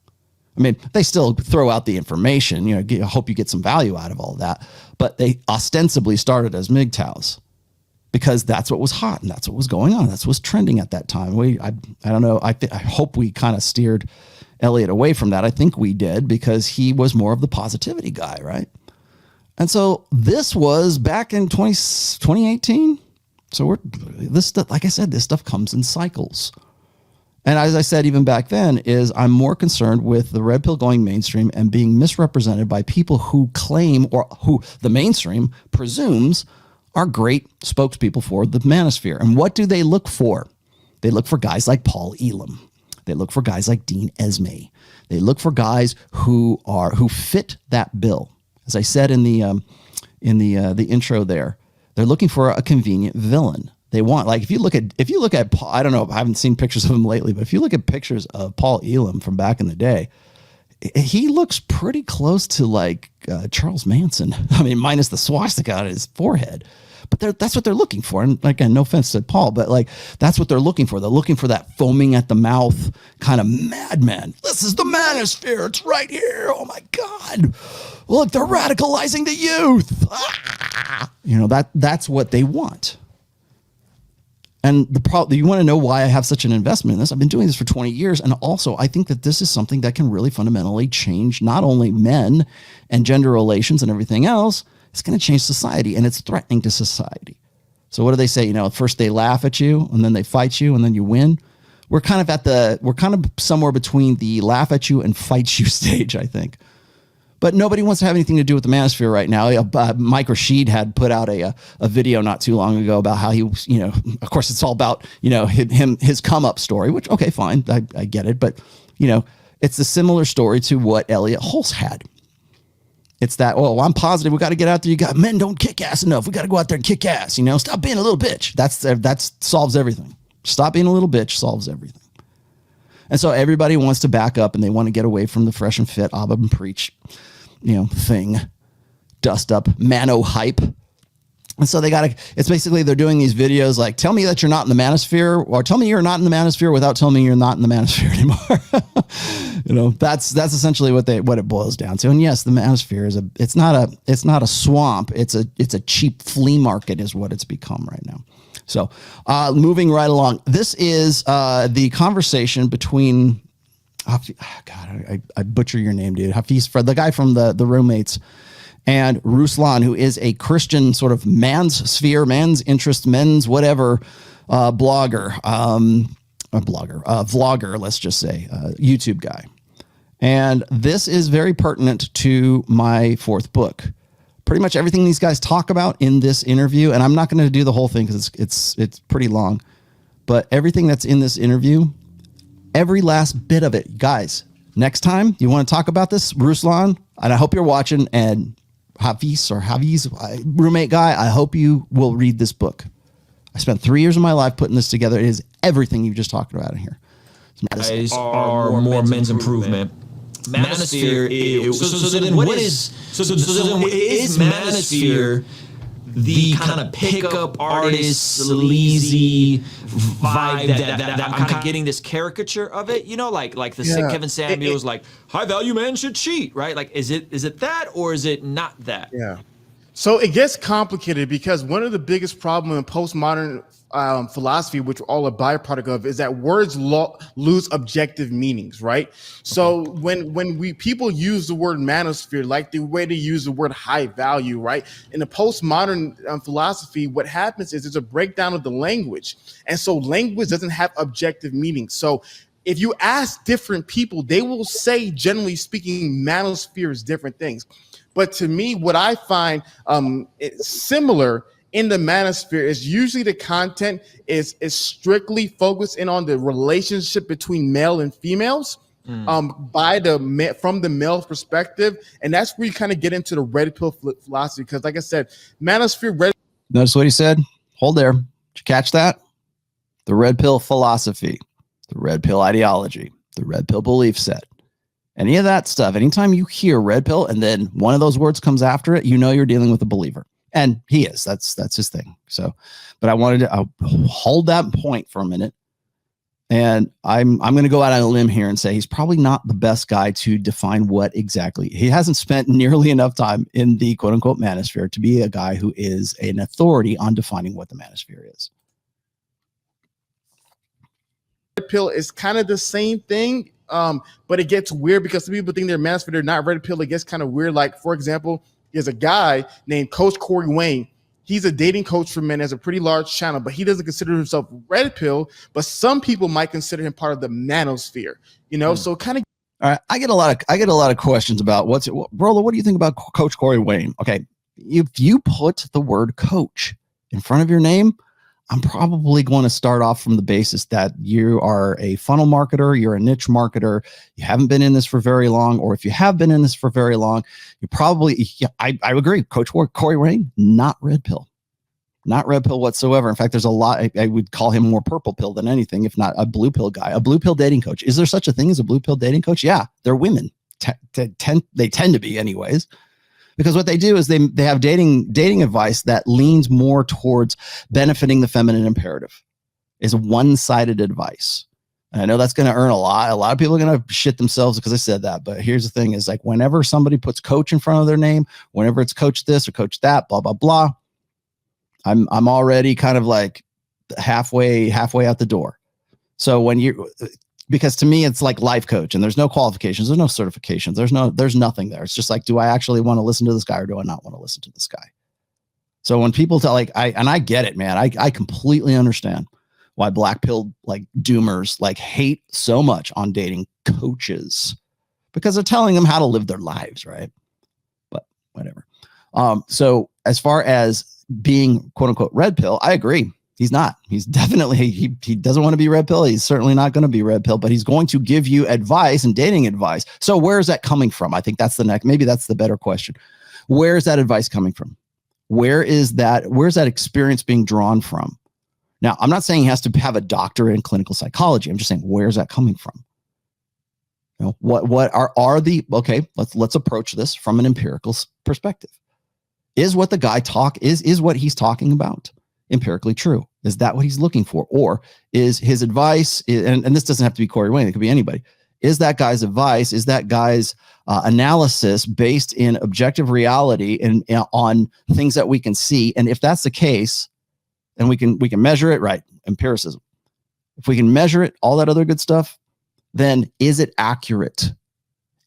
I mean, they still throw out the information. You know, I hope you get some value out of all of that. But they ostensibly started as MGTOWs because that's what was hot and that's what was going on. That's what was trending at that time. I don't know. I hope we kind of steered Elliot away from that. I think we did because he was more of the positivity guy, right? And so this was back in 2018. So this stuff, like I said, this stuff comes in cycles. And as I said, even back then, is I'm more concerned with the red pill going mainstream and being misrepresented by people who claim, or who the mainstream presumes are great spokespeople for the manosphere. And what do they look for? They look for guys like Paul Elam. They look for guys like Dean Esmay. They look for guys who fit that bill. As I said in the intro there, they're looking for a convenient villain. They want, like, if you look at Paul, I don't know, I haven't seen pictures of him lately, but if you look at pictures of Paul Elam from back in the day, he looks pretty close to like Charles Manson. I mean, minus the swastika on his forehead. But that's what they're looking for. And again, no offense to Paul, but like that's what they're looking for. They're looking for that foaming at the mouth kind of madman. This is the manosphere. It's right here. Oh my God. Look, they're radicalizing the youth. Ah! You know, that's what they want. And you want to know why I have such an investment in this? I've been doing this for 20 years. And also, I think that this is something that can really fundamentally change not only men and gender relations and everything else, it's going to change society, and it's threatening to society. So what do they say? You know, first they laugh at you, and then they fight you, and then you win. We're kind of somewhere between the laugh at you and fight you stage, I think. But nobody wants to have anything to do with the manosphere right now. Mike Rashid had put out a video not too long ago about how he was, you know, of course it's all about, you know, his come up story, which, okay, fine. I get it. But, you know, it's a similar story to what Elliot Hulse had. It's that, oh, I'm positive we got to get out there. Men don't kick ass enough. We got to go out there and kick ass, you know, stop being a little bitch. That solves everything. Stop being a little bitch solves everything. And so everybody wants to back up and they want to get away from the fresh and fit, Abba and preach, you know, thing, dust up, mano hype. And so it's basically, they're doing these videos like, tell me that you're not in the manosphere, or tell me you're not in the manosphere without telling me you're not in the manosphere anymore. You know, that's essentially what it boils down to. And yes, the manosphere it's not a swamp. It's a cheap flea market is what it's become right now. So moving right along, this is the conversation between, God, I butcher your name, dude. Hafiz, the guy from the roommates, and Ruslan, who is a Christian sort of man's sphere, man's interest, men's whatever vlogger, let's just say, YouTube guy. And this is very pertinent to my fourth book. Pretty much everything these guys talk about in this interview, and I'm not going to do the whole thing because it's pretty long, but everything that's in this interview, every last bit of it, guys, next time you want to talk about this, Ruslan, and I hope you're watching, and Hafiz, roommate guy, I hope you will read this book. I spent 3 years of my life putting this together. It is everything you just talked about in here. Guys are more men's improvement. Manosphere is, so then what is, so then is Manosphere the kind of pickup artist, sleazy vibe that I'm kind of getting this caricature of it, you know, like the Kevin Samuels, like high value men should cheat, right? Like, is it that, or is it not that? Yeah. So it gets complicated because one of the biggest problems in postmodern philosophy, which we're all a byproduct of, is that words lose objective meanings, right? So when people use the word manosphere, like the way they use the word high value, right? In the postmodern philosophy, what happens is there's a breakdown of the language. And so language doesn't have objective meaning. So if you ask different people, they will say, generally speaking, manosphere is different things. But to me, what I find similar in the manosphere is usually the content is strictly focused in on the relationship between male and females from the male perspective. And that's where you kind of get into the red pill philosophy. Because like I said, manosphere. Notice what he said? Hold there. Did you catch that? The red pill philosophy, the red pill ideology, the red pill belief set. Any of that stuff, anytime you hear red pill and then one of those words comes after it, you know you're dealing with a believer. And he is. That's his thing. So, but I wanted to hold that point for a minute. And I'm going to go out on a limb here and say he's probably not the best guy to define what exactly. He hasn't spent nearly enough time in the quote unquote manosphere to be a guy who is an authority on defining what the manosphere is. Red pill is kind of the same thing. But it gets weird because some people think they're manosphere, they're not red pill. It gets kind of weird. Like, for example, there's a guy named Coach Corey Wayne. He's a dating coach for men, has a pretty large channel, but he doesn't consider himself red pill. But some people might consider him part of the manosphere, you know. So kind of. All right, I get a lot of questions about Rollo. What do you think about Coach Corey Wayne? Okay, if you put the word coach in front of your name, I'm probably going to start off from the basis that you are a funnel marketer, you're a niche marketer, you haven't been in this for very long, or if you have been in this for very long, you probably, I agree, Coach Corey Wayne, not red pill whatsoever. In fact, there's a lot, I would call him more purple pill than anything, if not a blue pill guy, a blue pill dating coach. Is there such a thing as a blue pill dating coach? Yeah, they're women. They tend to be anyways. Because what they do is they have dating advice that leans more towards benefiting the feminine imperative. Is one-sided advice. And I know that's going to earn a lot of people are going to shit themselves because I said that. But here's the thing is, like, whenever somebody puts coach in front of their name, whenever it's coach this or coach that, blah, blah, blah, I'm already kind of like halfway out the door. So because to me, it's like life coach and there's no qualifications. There's no certifications. There's nothing there. It's just like, do I actually want to listen to this guy or do I not want to listen to this guy? So when people tell I get it, man, I completely understand why black pill like doomers like hate so much on dating coaches because they're telling them how to live their lives. Right. But whatever. So as far as being quote unquote red pill, I agree. He's not. He's definitely, he doesn't want to be red pill. He's certainly not going to be red pill, but he's going to give you advice and dating advice. So where is that coming from? I think that's maybe that's the better question. Where is that advice coming from? Where's that experience being drawn from? Now, I'm not saying he has to have a doctorate in clinical psychology. I'm just saying, where's that coming from? You know, what are the, okay, let's approach this from an empirical perspective. Is what the guy is what he's talking about empirically true? Is that what he's looking for? Or is his advice, and this doesn't have to be Corey Wayne, it could be anybody. Is that guy's advice, is that guy's analysis based in objective reality and on things that we can see? And if that's the case, and we can measure it, right? Empiricism. If we can measure it, all that other good stuff, then is it accurate?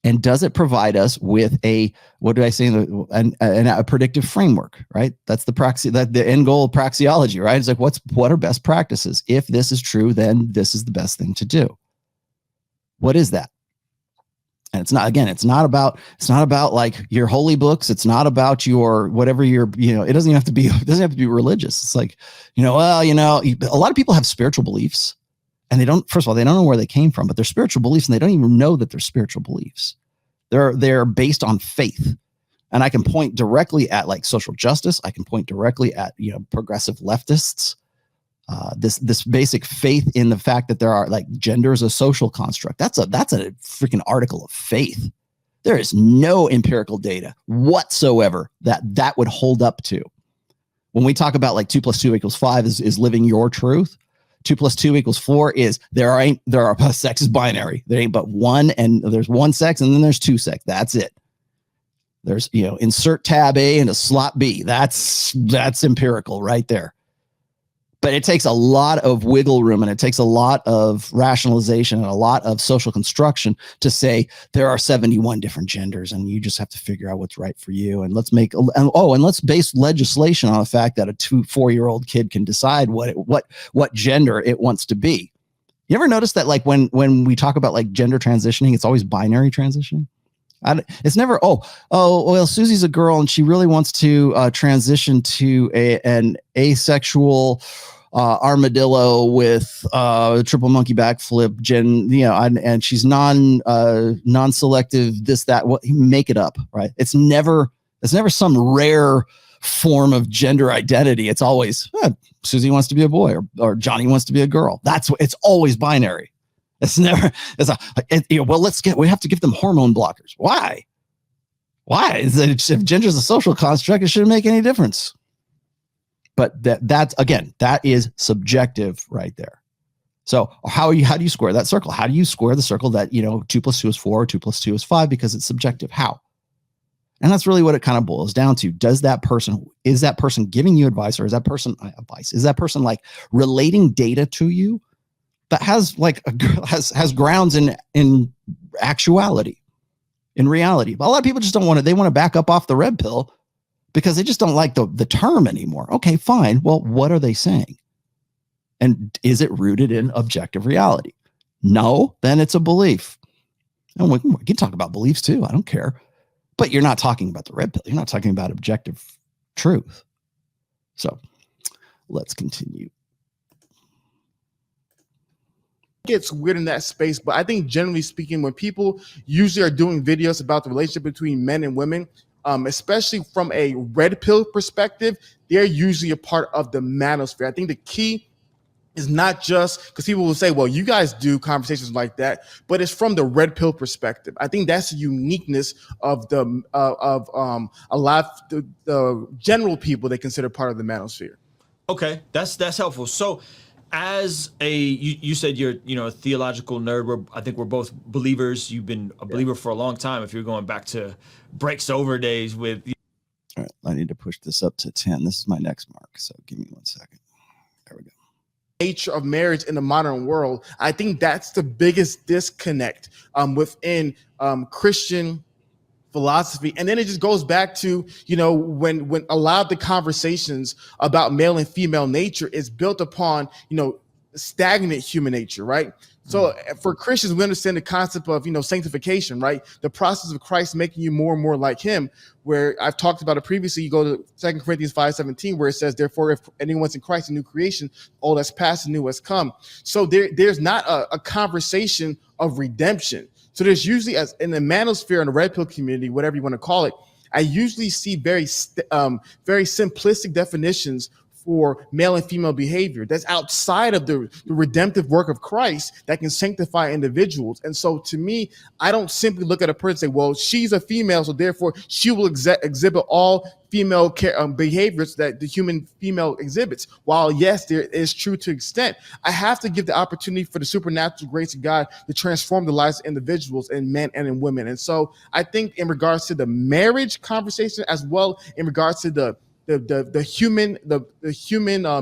And does it provide us with a, what do I say, a predictive framework, right? That's the end goal of praxeology, right? It's like, what are best practices? If this is true, then this is the best thing to do. What is that? And it's not about like your holy books. It's not about your, whatever your, it doesn't have to be religious. It's like, a lot of people have spiritual beliefs. And first of all, they don't know where they came from, but they're spiritual beliefs, and they don't even know that they're spiritual beliefs. They're based on faith. And I can point directly at like social justice. I can point directly at, progressive leftists. This basic faith in the fact that there are like gender is a social construct. That's a freaking article of faith. There is no empirical data whatsoever that would hold up to. When we talk about like 2 + 2 = 5 is living your truth. 2 + 2 = 4 is there are sex is binary. There ain't but one, and there's one sex, and then there's two sex. That's it. There's insert tab A and a slot B. That's empirical right there. But it takes a lot of wiggle room, and it takes a lot of rationalization and a lot of social construction to say there are 71 different genders, and you just have to figure out what's right for you. And let's base legislation on the fact that a 4-year-old kid can decide what gender it wants to be. You ever notice that like when we talk about like gender transitioning, it's always binary transitioning? It's never, well, Susie's a girl and she really wants to transition to an asexual armadillo with triple monkey backflip and she's non-selective, this, that, what, make it up, right? It's never some rare form of gender identity. It's always Susie wants to be a boy or Johnny wants to be a girl. It's always binary. We have to give them hormone blockers. Why? If gender is a social construct, it shouldn't make any difference. But that is subjective right there. So how do you square that circle? How do you square the circle that 2 + 2 = 4 or 2 + 2 = 5 because it's subjective? How? And that's really what it kind of boils down to. Is that person giving you advice, or is that person like relating data to you that has like has grounds in actuality, in reality? But a lot of people just don't want to. They want to back up off the red pill because they just don't like the term anymore. Okay, fine. Well, what are they saying? And is it rooted in objective reality? No, then it's a belief. And we can talk about beliefs too. I don't care. But you're not talking about the red pill. You're not talking about objective truth. So let's continue. Gets weird in that space, but I think generally speaking, when people usually are doing videos about the relationship between men and women, especially from a red pill perspective, they're usually a part of the manosphere. I think the key is not just because people will say, well, you guys do conversations like that, but it's from the red pill perspective. I think that's the uniqueness of a lot of the general people they consider part of the manosphere. Okay, that's helpful. So as you said you're a theological nerd. I think we're both believers. You've been a believer for a long time. If you're going back to breaks over days with. All right, I need to push this up to 10. This is my next mark. So give me 1 second. There we go. Nature of marriage in the modern world. I think that's the biggest disconnect within Christian philosophy. And then it just goes back to, when a lot of the conversations about male and female nature is built upon, stagnant human nature, right? So for Christians, we understand the concept of, sanctification, right? The process of Christ making you more and more like him, where I've talked about it previously. You go to 2 Corinthians 5:17, where it says, therefore, if anyone's in Christ, a new creation, all that's past and new has come. So there's not a conversation of redemption. So there's usually, as in the manosphere and the red pill community, whatever you want to call it, I usually see very simplistic definitions for male and female behavior that's outside of the redemptive work of Christ that can sanctify individuals. And so to me, I don't simply look at a person and say, well, she's a female, so therefore she will exhibit all female behaviors that the human female exhibits. While yes, there is true to extent, I have to give the opportunity for the supernatural grace of God to transform the lives of individuals, in men and in women. And so I think in regards to the marriage conversation, as well in regards to the human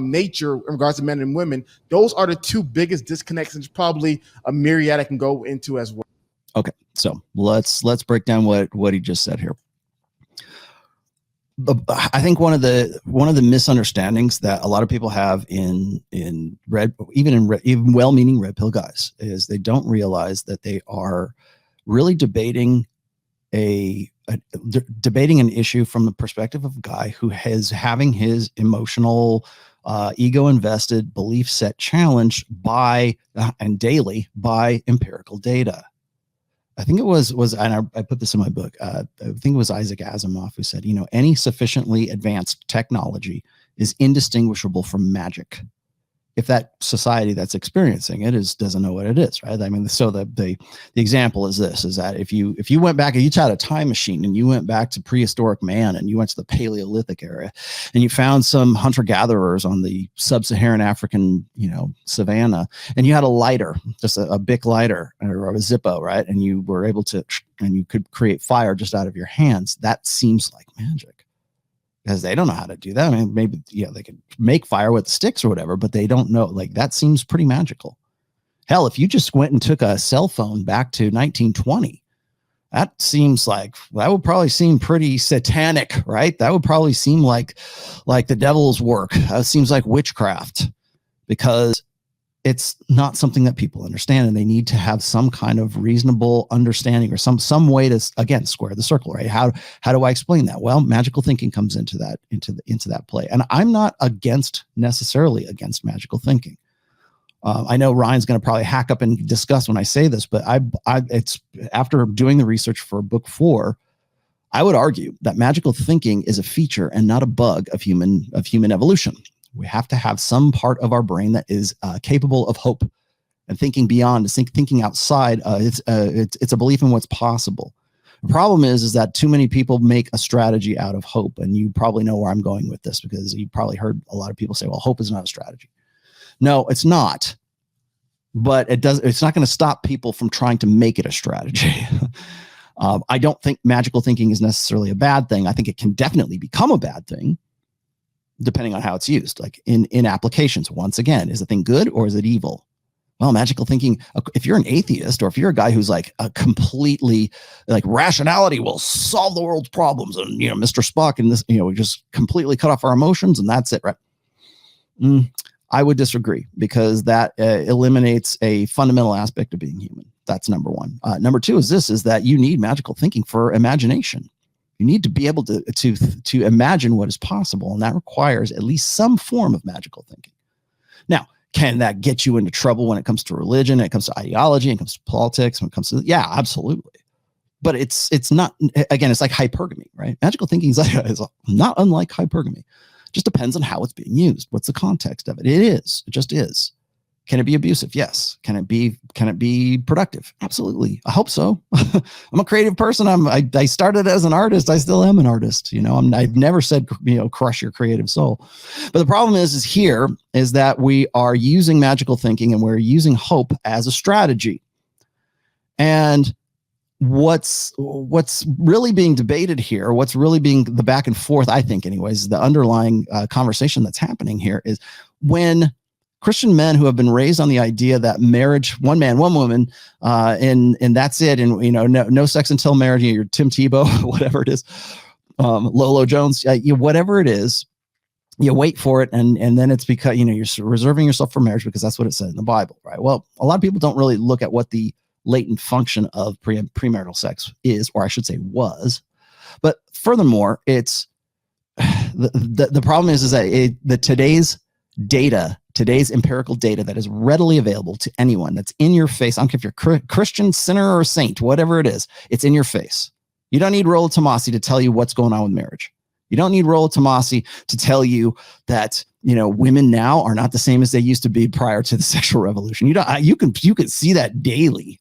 nature in regards to men and women, those are the two biggest disconnects, and probably a myriad I can go into as well. Okay, So let's break down what he just said here. I think one of the misunderstandings that a lot of people have in even well-meaning red pill guys is they don't realize that they are really debating debating an issue from the perspective of a guy who is having his emotional ego invested belief set challenged by and daily by empirical data. I think it was, and I put this in my book. I think it was Isaac Asimov who said, any sufficiently advanced technology is indistinguishable from magic. If that society that's experiencing it doesn't know what it is, right? I mean, so the example is this: is that if you went back and you had a time machine and you went back to prehistoric man and you went to the Paleolithic area and you found some hunter gatherers on the sub-Saharan African, savanna, and you had a lighter, just a Bic lighter or a Zippo, right? And you were able to, and you could create fire just out of your hands. That seems like magic. Because they don't know how to do that. I mean, maybe, they could make fire with sticks or whatever, but they don't know. Like, that seems pretty magical. Hell, if you just went and took a cell phone back to 1920, that would probably seem pretty satanic, right? That would probably seem like the devil's work. That seems like witchcraft, because it's not something that people understand, and they need to have some kind of reasonable understanding or some way to, again, square the circle, right? How do I explain that? Well, magical thinking comes into that play. And I'm not necessarily against magical thinking. I know Ryan's going to probably hack up and discuss when I say this, but it's after doing the research for book 4, I would argue that magical thinking is a feature and not a bug of human evolution. We have to have some part of our brain that is capable of hope and thinking beyond, thinking outside. It's a belief in what's possible. The problem is that too many people make a strategy out of hope, and you probably know where I'm going with this, because you probably heard a lot of people say, "Well, hope is not a strategy." No, it's not. But it's not going to stop people from trying to make it a strategy. I don't think magical thinking is necessarily a bad thing. I think it can definitely become a bad thing, depending on how it's used. Like in applications, once again, is the thing good or is it evil? Well, magical thinking, if you're an atheist, or if you're a guy who's like a completely like rationality will solve the world's problems, and Mr. Spock and this, we just completely cut off our emotions and that's it, right? I would disagree, because that eliminates a fundamental aspect of being human. That's number one. Number two is that you need magical thinking for imagination. You need to be able to imagine what is possible, and that requires at least some form of magical thinking. Now, can that get you into trouble when it comes to religion, when it comes to ideology, when it comes to politics, when it comes to, yeah, absolutely. But it's not, again, it's like hypergamy, right? Magical thinking is not unlike hypergamy. It just depends on how it's being used. What's the context of it? It just is. Can it be abusive? Yes. Can it be productive? Absolutely. I hope so. I'm a creative person. I started as an artist. I still am an artist. I've never said, crush your creative soul. But the problem is that we are using magical thinking and we're using hope as a strategy. And what's really being debated here, what's really being the back and forth, I think anyways, the underlying conversation that's happening here is when Christian men who have been raised on the idea that marriage, one man, one woman, and that's it, and no sex until marriage. You're Tim Tebow, whatever it is, Lolo Jones, whatever it is. You wait for it, and then it's because you're reserving yourself for marriage because that's what it said in the Bible, right? Well, a lot of people don't really look at what the latent function of premarital sex is, or I should say was. But furthermore, it's the problem is that today's empirical data that is readily available to anyone, that's in your face. I don't care if you're Christian, sinner, or saint, whatever it is, it's in your face. You don't need ROLLO TOMASSI to tell you what's going on with marriage. You don't need ROLLO TOMASSI to tell you that women now are not the same as they used to be prior to the sexual revolution. You can see that daily.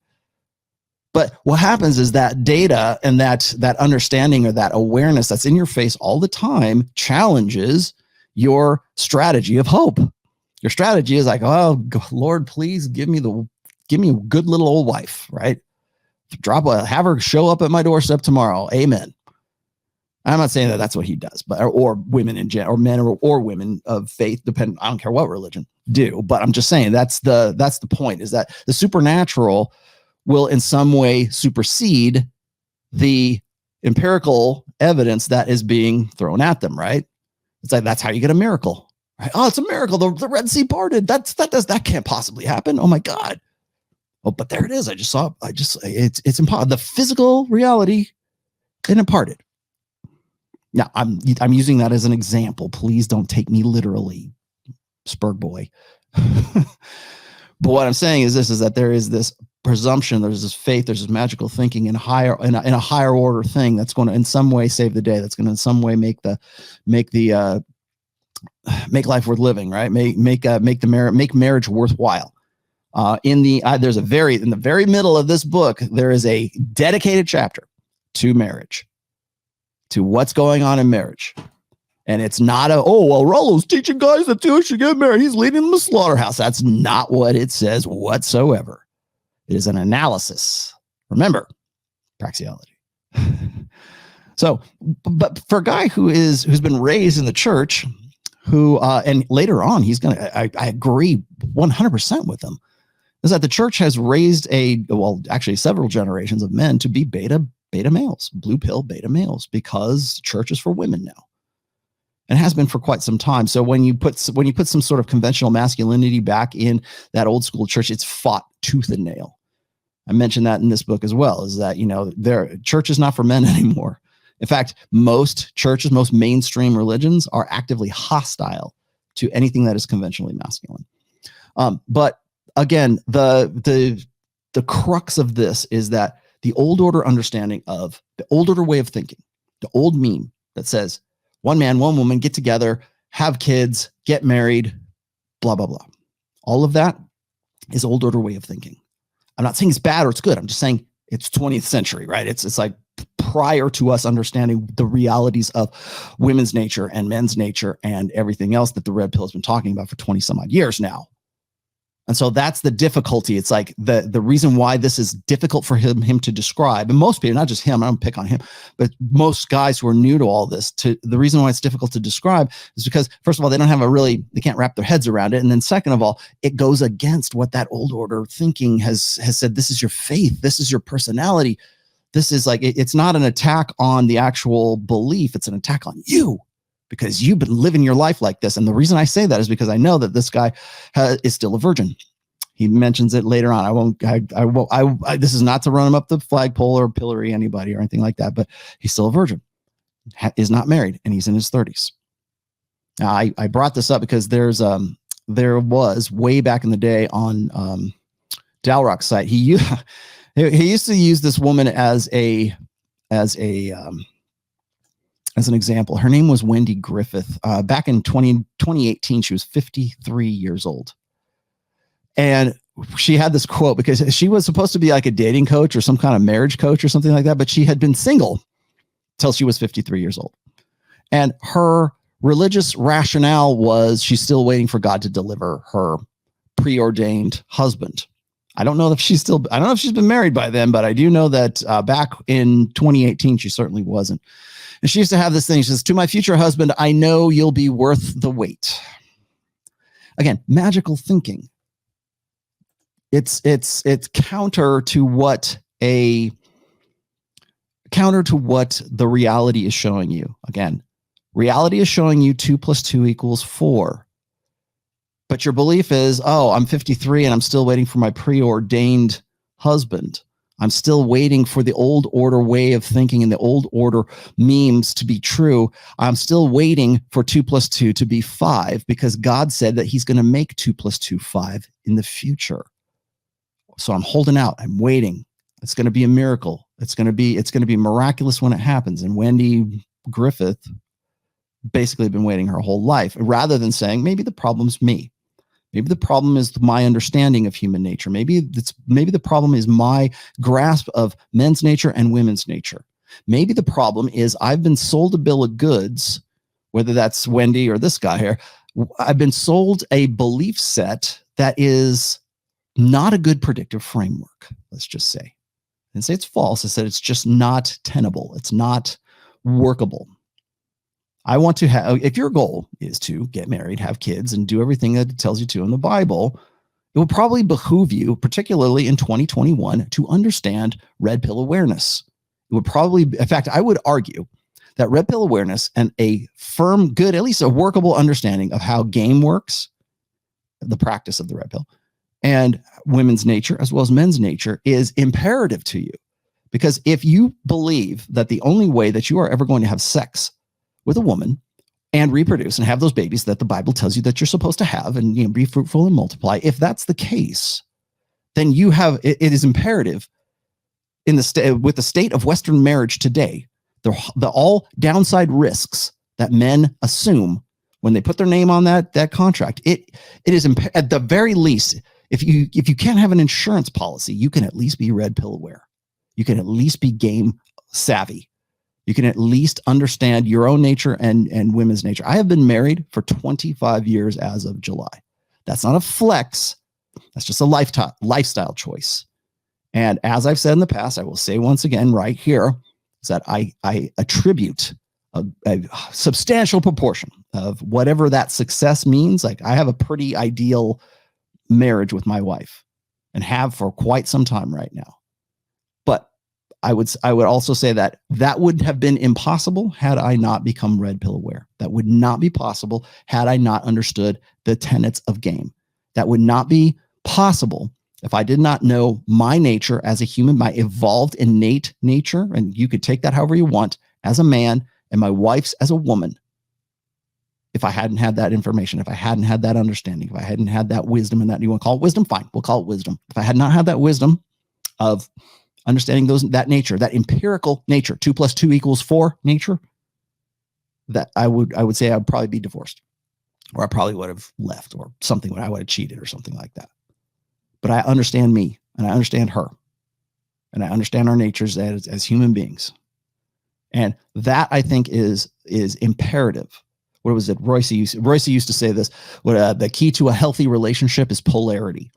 But what happens is that data and that understanding or that awareness that's in your face all the time challenges your strategy of hope. Your strategy is like, oh Lord, please give me a good little old wife, right? Have her show up at my doorstep tomorrow. Amen. I'm not saying that that's what he does, but or women in general, or men or women of faith, depending. I don't care what religion do, but I'm just saying that's the point, is that the supernatural will in some way supersede the empirical evidence that is being thrown at them, right? It's like, that's how you get a miracle, right? Oh, it's a miracle. The Red Sea parted. That can't possibly happen. Oh my God. Oh, but there it is. It's impossible. The physical reality and it parted. Now I'm using that as an example. Please don't take me literally, Spurg boy. But what I'm saying is that there is this presumption, there's this faith, there's this magical thinking in a higher order thing that's going to in some way save the day. That's going to in some way make life worth living, right? Make marriage worthwhile. In the very middle of this book, there is a dedicated chapter to marriage, to what's going on in marriage. And it's not Rollo's teaching guys that two should get married. He's leading them to slaughterhouse. That's not what it says whatsoever. It is an analysis. Remember, praxeology. So, but for a guy who's been raised in the church, and later on he's I agree 100% with him, is that the church has raised actually several generations of men to be beta males, blue pill beta males, because church is for women now. And has been for quite some time. So when you put some sort of conventional masculinity back in that old school church, it's fought tooth and nail. I mentioned that in this book as well, is that, church is not for men anymore. In fact, most churches, most mainstream religions are actively hostile to anything that is conventionally masculine. But again, the crux of this is that the old order understanding of the old order way of thinking, the old meme that says, one man, one woman, get together, have kids, get married, blah, blah, blah. All of that is old order way of thinking. I'm not saying it's bad or it's good. I'm just saying it's 20th century, right? It's like prior to us understanding the realities of women's nature and men's nature and everything else that the red pill has been talking about for 20 some odd years now. And so that's the difficulty. It's like the reason why this is difficult for him to describe, and most people, not just him, I don't pick on him, but most guys who are new to all this, the reason why it's difficult to describe is because, first of all, they can't wrap their heads around it. And then second of all, it goes against what that old order thinking has said. This is your faith. This is your personality. This is like, it's not an attack on the actual belief. It's an attack on you, because you've been living your life like this. And the reason I say that is because I know that this guy is still a virgin. He mentions it later on. This is not to run him up the flagpole or pillory anybody or anything like that, but he's still a virgin, is not married, and he's in his 30s. Now, I brought this up because there was way back in the day on Dalrock's site, he used to use this woman as an example. Her name was Wendy Griffith. Back in 2018, she was 53 years old. And she had this quote, because she was supposed to be like a dating coach or some kind of marriage coach or something like that, but she had been single till she was 53 years old. And her religious rationale was she's still waiting for God to deliver her preordained husband. I don't know if she's been married by then, but I do know that back in 2018, she certainly wasn't. And she used to have this thing. She says, "To my future husband, I know you'll be worth the wait." Again, magical thinking. It's counter to what the reality is showing you. Again, reality is showing you 2 + 2 = 4. But your belief is, I'm 53 and I'm still waiting for my preordained husband. I'm still waiting for the old order way of thinking and the old order memes to be true. I'm still waiting for 2 + 2 to be 5, because God said that he's going to make 2 + 2 5 in the future. So I'm holding out. I'm waiting. It's going to be a miracle. It's going to be miraculous when it happens. And Wendy Griffith basically been waiting her whole life, rather than saying, maybe the problem's me. Maybe the problem is my understanding of human nature. Maybe the problem is my grasp of men's nature and women's nature. Maybe the problem is I've been sold a bill of goods, whether that's Wendy or this guy here. I've been sold a belief set that is not a good predictive framework. Let's just say. I didn't say it's false. I said it's just not tenable. It's not workable. I want to have, if your goal is to get married, have kids, and do everything that it tells you to in the Bible, it would probably behoove you, particularly in 2021, to understand red pill awareness. It would probably, in fact, I would argue that red pill awareness and a firm, good, at least a workable understanding of how game works, the practice of the red pill, and women's nature as well as men's nature is imperative to you. Because if you believe that the only way that you are ever going to have sex with a woman and reproduce and have those babies that the Bible tells you that you're supposed to have and, you know, be fruitful and multiply, if that's the case, then you have, it is imperative in the with the state of Western marriage today, the all downside risks that men assume when they put their name on that contract, it is at the very least, if you can't have an insurance policy, you can at least be red pill aware. You can at least be game savvy. You can at least understand your own nature and women's nature. I have been married for 25 years as of July. That's not a flex. That's just a lifestyle choice. And as I've said in the past, I will say once again right here, is that I attribute a substantial proportion of whatever that success means. Like, I have a pretty ideal marriage with my wife and have for quite some time right now. But I would also say that would have been impossible had I not become red pill aware. That would not be possible had I not understood the tenets of game. That would not be possible if I did not know my nature as a human, my evolved innate nature, and you could take that however you want, as a man, and my wife's as a woman. If I hadn't had that information, if I hadn't had that understanding, if I hadn't had that wisdom, and that you want to call it wisdom, fine, we'll call it wisdom. If I had not had that wisdom of understanding that nature, that empirical nature, 2 + 2 = 4 nature, that I would say I'd probably be divorced, or I probably would have left, or something, when I would have cheated or something like that. But I understand me, and I understand her, and I understand our natures as human beings. And that, I think, is imperative. What was it? Royce used to say this, the key to a healthy relationship is polarity.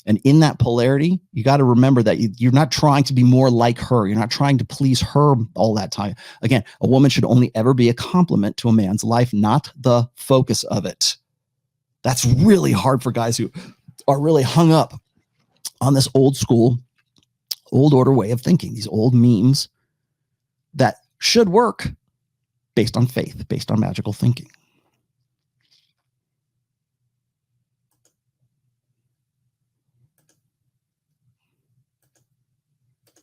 And in that polarity, you got to remember that you're not trying to be more like her. You're not trying to please her all that time. Again, a woman should only ever be a complement to a man's life, not the focus of it. That's really hard for guys who are really hung up on this old school, old order way of thinking, these old memes that should work based on faith, based on magical thinking.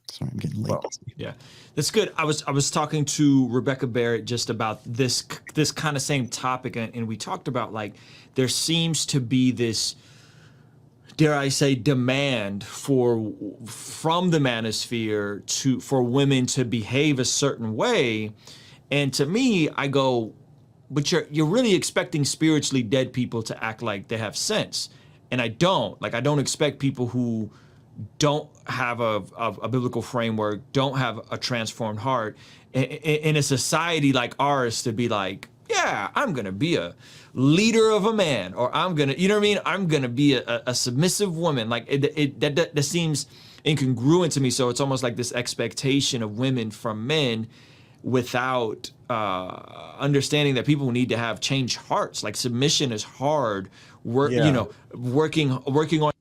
Sorry, I'm getting late. Well, yeah, that's good. I was talking to Rebecca Barrett just about this kind of same topic, and we talked about, like, there seems to be this, dare I say, demand from the manosphere for women to behave a certain way. And to me, I go, but you're really expecting spiritually dead people to act like they have sense. And I don't expect people who don't have a biblical framework, don't have a transformed heart in a society like ours to be like, yeah, I'm going to be a leader of a man, or I'm going to, you know what I mean? I'm going to be a submissive woman. Like that seems incongruent to me. So it's almost like this expectation of women from men without understanding that people need to have changed hearts. Like, submission is hard work, you know, working on.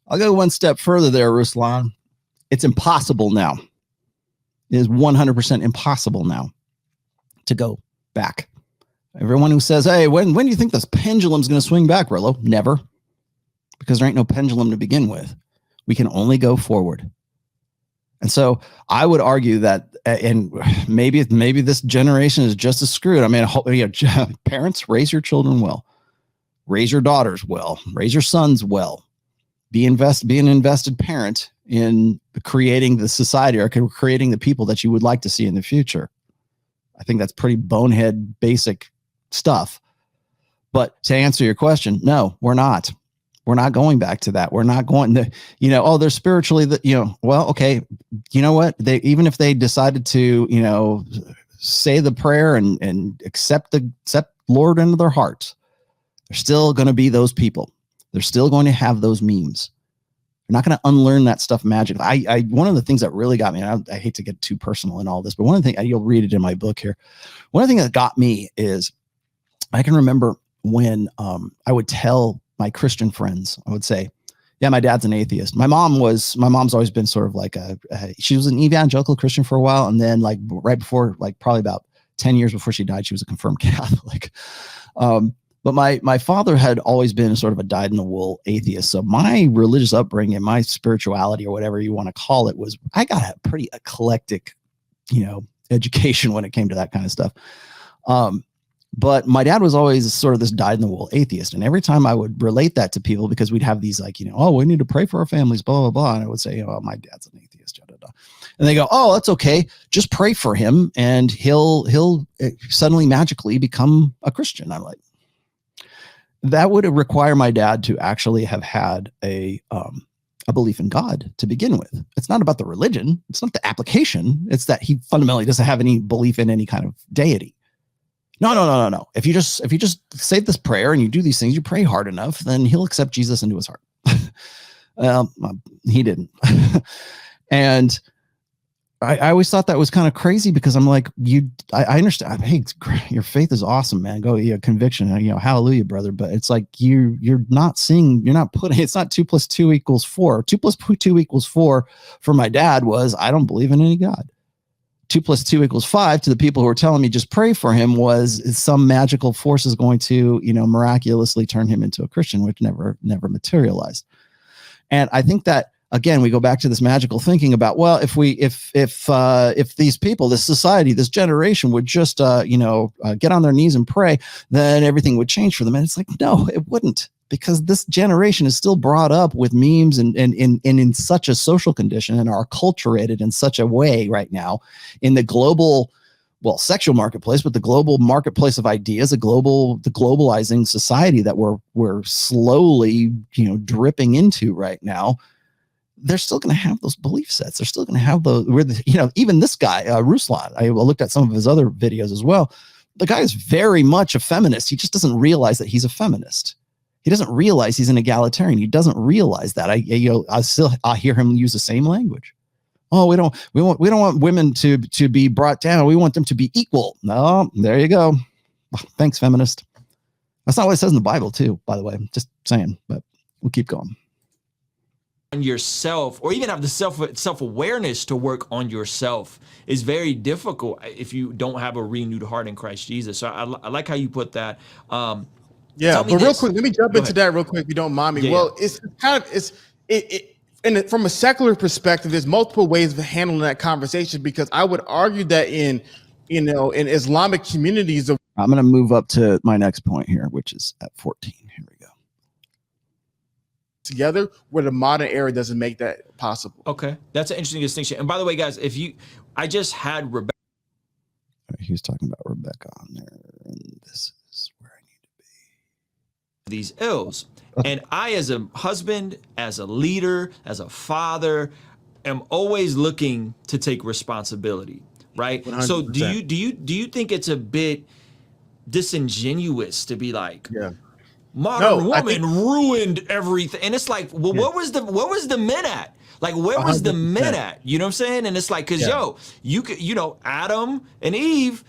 I'll go one step further there, Ruslan. It's impossible now. It is 100% impossible now to go back. Everyone who says, hey, when do you think this pendulum's going to swing back, Rollo? Never. Because there ain't no pendulum to begin with. We can only go forward. And so I would argue that, and maybe this generation is just as screwed. I mean, parents, raise your children well. Raise your daughters well. Raise your sons well. Be an invested parent in creating the society, or creating the people that you would like to see in the future. I think that's pretty bonehead, basic stuff. But to answer your question, no, we're not. We're not going back to that. We're not going to, they're spiritually, well, okay. You know what? Even if they decided to, say the prayer and accept Lord into their hearts, they're still going to be those people. They're still going to have those memes. They're not going to unlearn that stuff magically. One of the things that really got me, and I hate to get too personal in all this, but one of the things, you'll read it in my book here. One of the things that got me is I can remember when I would tell my Christian friends, I would say, Yeah, my dad's an atheist. My mom's always been sort of like she was an evangelical Christian for a while. And then like right before, like probably about 10 years before she died, she was a confirmed Catholic. But my father had always been sort of a dyed-in-the-wool atheist. So my religious upbringing, my spirituality, or whatever you want to call it, I got a pretty eclectic, education when it came to that kind of stuff. But my dad was always sort of this dyed-in-the-wool atheist. And every time I would relate that to people, because we'd have these like, oh, we need to pray for our families, blah, blah, blah. And I would say, oh, my dad's an atheist. Da, da, da. And they go, oh, that's okay. Just pray for him and he'll suddenly magically become a Christian. I'm like, that would require my dad to actually have had a belief in God to begin with. It's not about the religion. It's not the application. It's that he fundamentally doesn't have any belief in any kind of deity. No. If you just say this prayer and you do these things, you pray hard enough, then he'll accept Jesus into his heart. He didn't. And I always thought that was kind of crazy, because I'm like, I understand. Hey, your faith is awesome, man. Go, conviction, hallelujah, brother. But it's like, you're not putting, it's not 2 + 2 = 4. 2 + 2 = 4 for my dad was, I don't believe in any God. 2 + 2 = 5 to the people who were telling me just pray for him was some magical force is going to, miraculously turn him into a Christian, which never materialized. And I think that, again, we go back to this magical thinking about, well, if these people, this society, this generation would just, get on their knees and pray, then everything would change for them. And it's like, no, it wouldn't, because this generation is still brought up with memes and in such a social condition, and are acculturated in such a way right now in the global, sexual marketplace, but the global marketplace of ideas, the globalizing society that we're slowly, dripping into right now. They're still going to have those belief sets. They're still going to have those, even this guy, Ruslan, I looked at some of his other videos as well. The guy is very much a feminist. He just doesn't realize that he's a feminist. He doesn't realize he's an egalitarian. He doesn't realize that. I hear him use the same language. Oh, we don't want women to be brought down. We want them to be equal. No, there you go. Thanks, feminist. That's not what it says in the Bible too, by the way. I'm just saying, but we'll keep going. On yourself, or even have the self-awareness to work on yourself, is very difficult if you don't have a renewed heart in Christ Jesus. So I like how you put that. But real quick, let me jump into that real quick, if you don't mind me. It's kind of from a secular perspective, there's multiple ways of handling that conversation, because I would argue that in Islamic communities, I'm going to move up to my next point here, which is at 14. Here we go. Together, where the modern era doesn't make that possible. Okay, that's an interesting distinction. And by the way, guys, I just had Rebecca. He was talking about Rebecca on there, and this is where I need to be. These ills, and I, as a husband, as a leader, as a father, am always looking to take responsibility, right? 100%. So do you think it's a bit disingenuous to be like, modern woman ruined everything? And it's like, well, what was the men at? Like, where was 100%. The men at? You know what I'm saying? And it's like, because you could, Adam and Eve,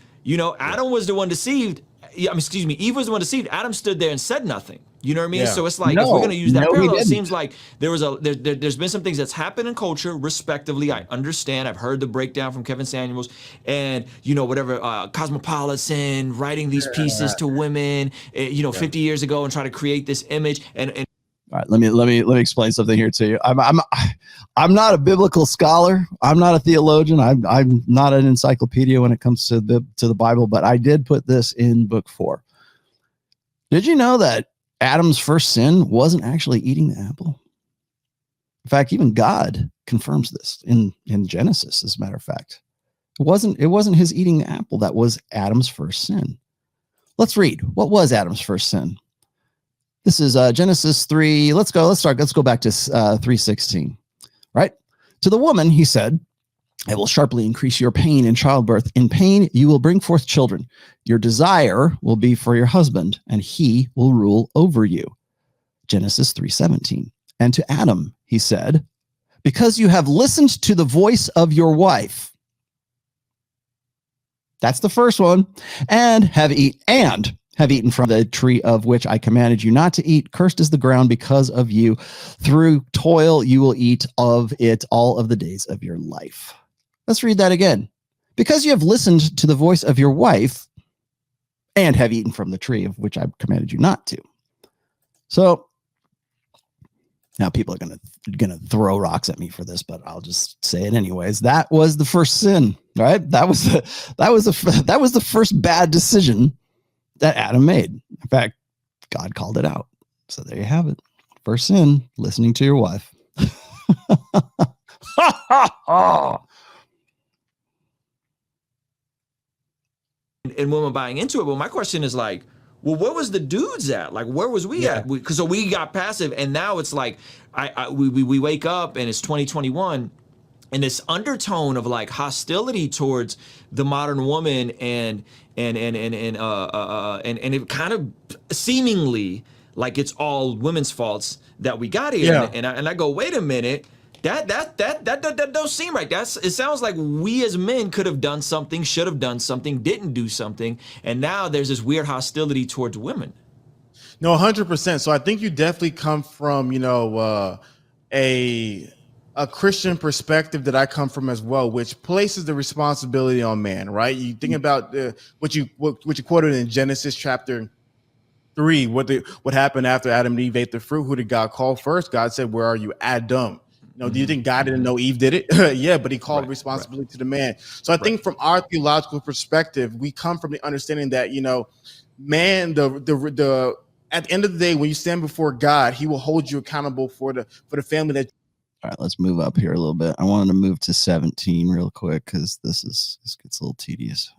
Adam was the one deceived. Eve was the one deceived. Adam stood there and said nothing. You know what I mean? Yeah. So it's like, if we're going to use that parallel, it seems like there's been some things that's happened in culture, respectively. I understand. I've heard the breakdown from Kevin Samuels and, whatever, Cosmopolitan writing these pieces to women, 50 years ago, and trying to create this image. And all right, let me explain something here to you. I'm not a biblical scholar. I'm not a theologian. I'm not an encyclopedia when it comes to the Bible, but I did put this in book 4. Did you know that Adam's first sin wasn't actually eating the apple? In fact, even God confirms this in Genesis, as a matter of fact. It wasn't his eating the apple that was Adam's first sin. Let's read. What was Adam's first sin? This is Genesis 3. Let's go back to 3:16. Right? To the woman, he said, I will sharply increase your pain in childbirth. In pain, you will bring forth children. Your desire will be for your husband, and he will rule over you. Genesis 3:17. And to Adam, he said, because you have listened to the voice of your wife. That's the first one. And have eaten from the tree of which I commanded you not to eat. Cursed is the ground because of you. Through toil you will eat of it all of the days of your life. Let's read that again. Because you have listened to the voice of your wife and have eaten from the tree of which I commanded you not to. So now people are gonna throw rocks at me for this, but I'll just say it anyways. That was the first sin, right? That was the first bad decision that Adam made. In fact, God called it out. So there you have it. First sin, listening to your wife. And women buying into it. But my question is like, well, where was the dudes at? Like, where was we at? Because so we got passive, and now it's like we wake up and it's 2021, and this undertone of like hostility towards the modern woman and it kind of seemingly like it's all women's faults that we got here. Yeah. And I go, wait a minute. That don't seem right. It sounds like we as men could have done something, should have done something, didn't do something, and now there's this weird hostility towards women. No, 100%. So I think you definitely come from, a Christian perspective that I come from as well, which places the responsibility on man, right? You think about what you quoted in Genesis chapter 3, what happened after Adam and Eve ate the fruit. Who did God call first? God said, "Where are you, Adam?" Do you think God didn't know Eve did it? Yeah, but he called responsibility to the man. So I think from our theological perspective, we come from the understanding that, man, at the end of the day, when you stand before God, he will hold you accountable for the family that. All right, let's move up here a little bit. I wanted to move to 17 real quick because this gets a little tedious.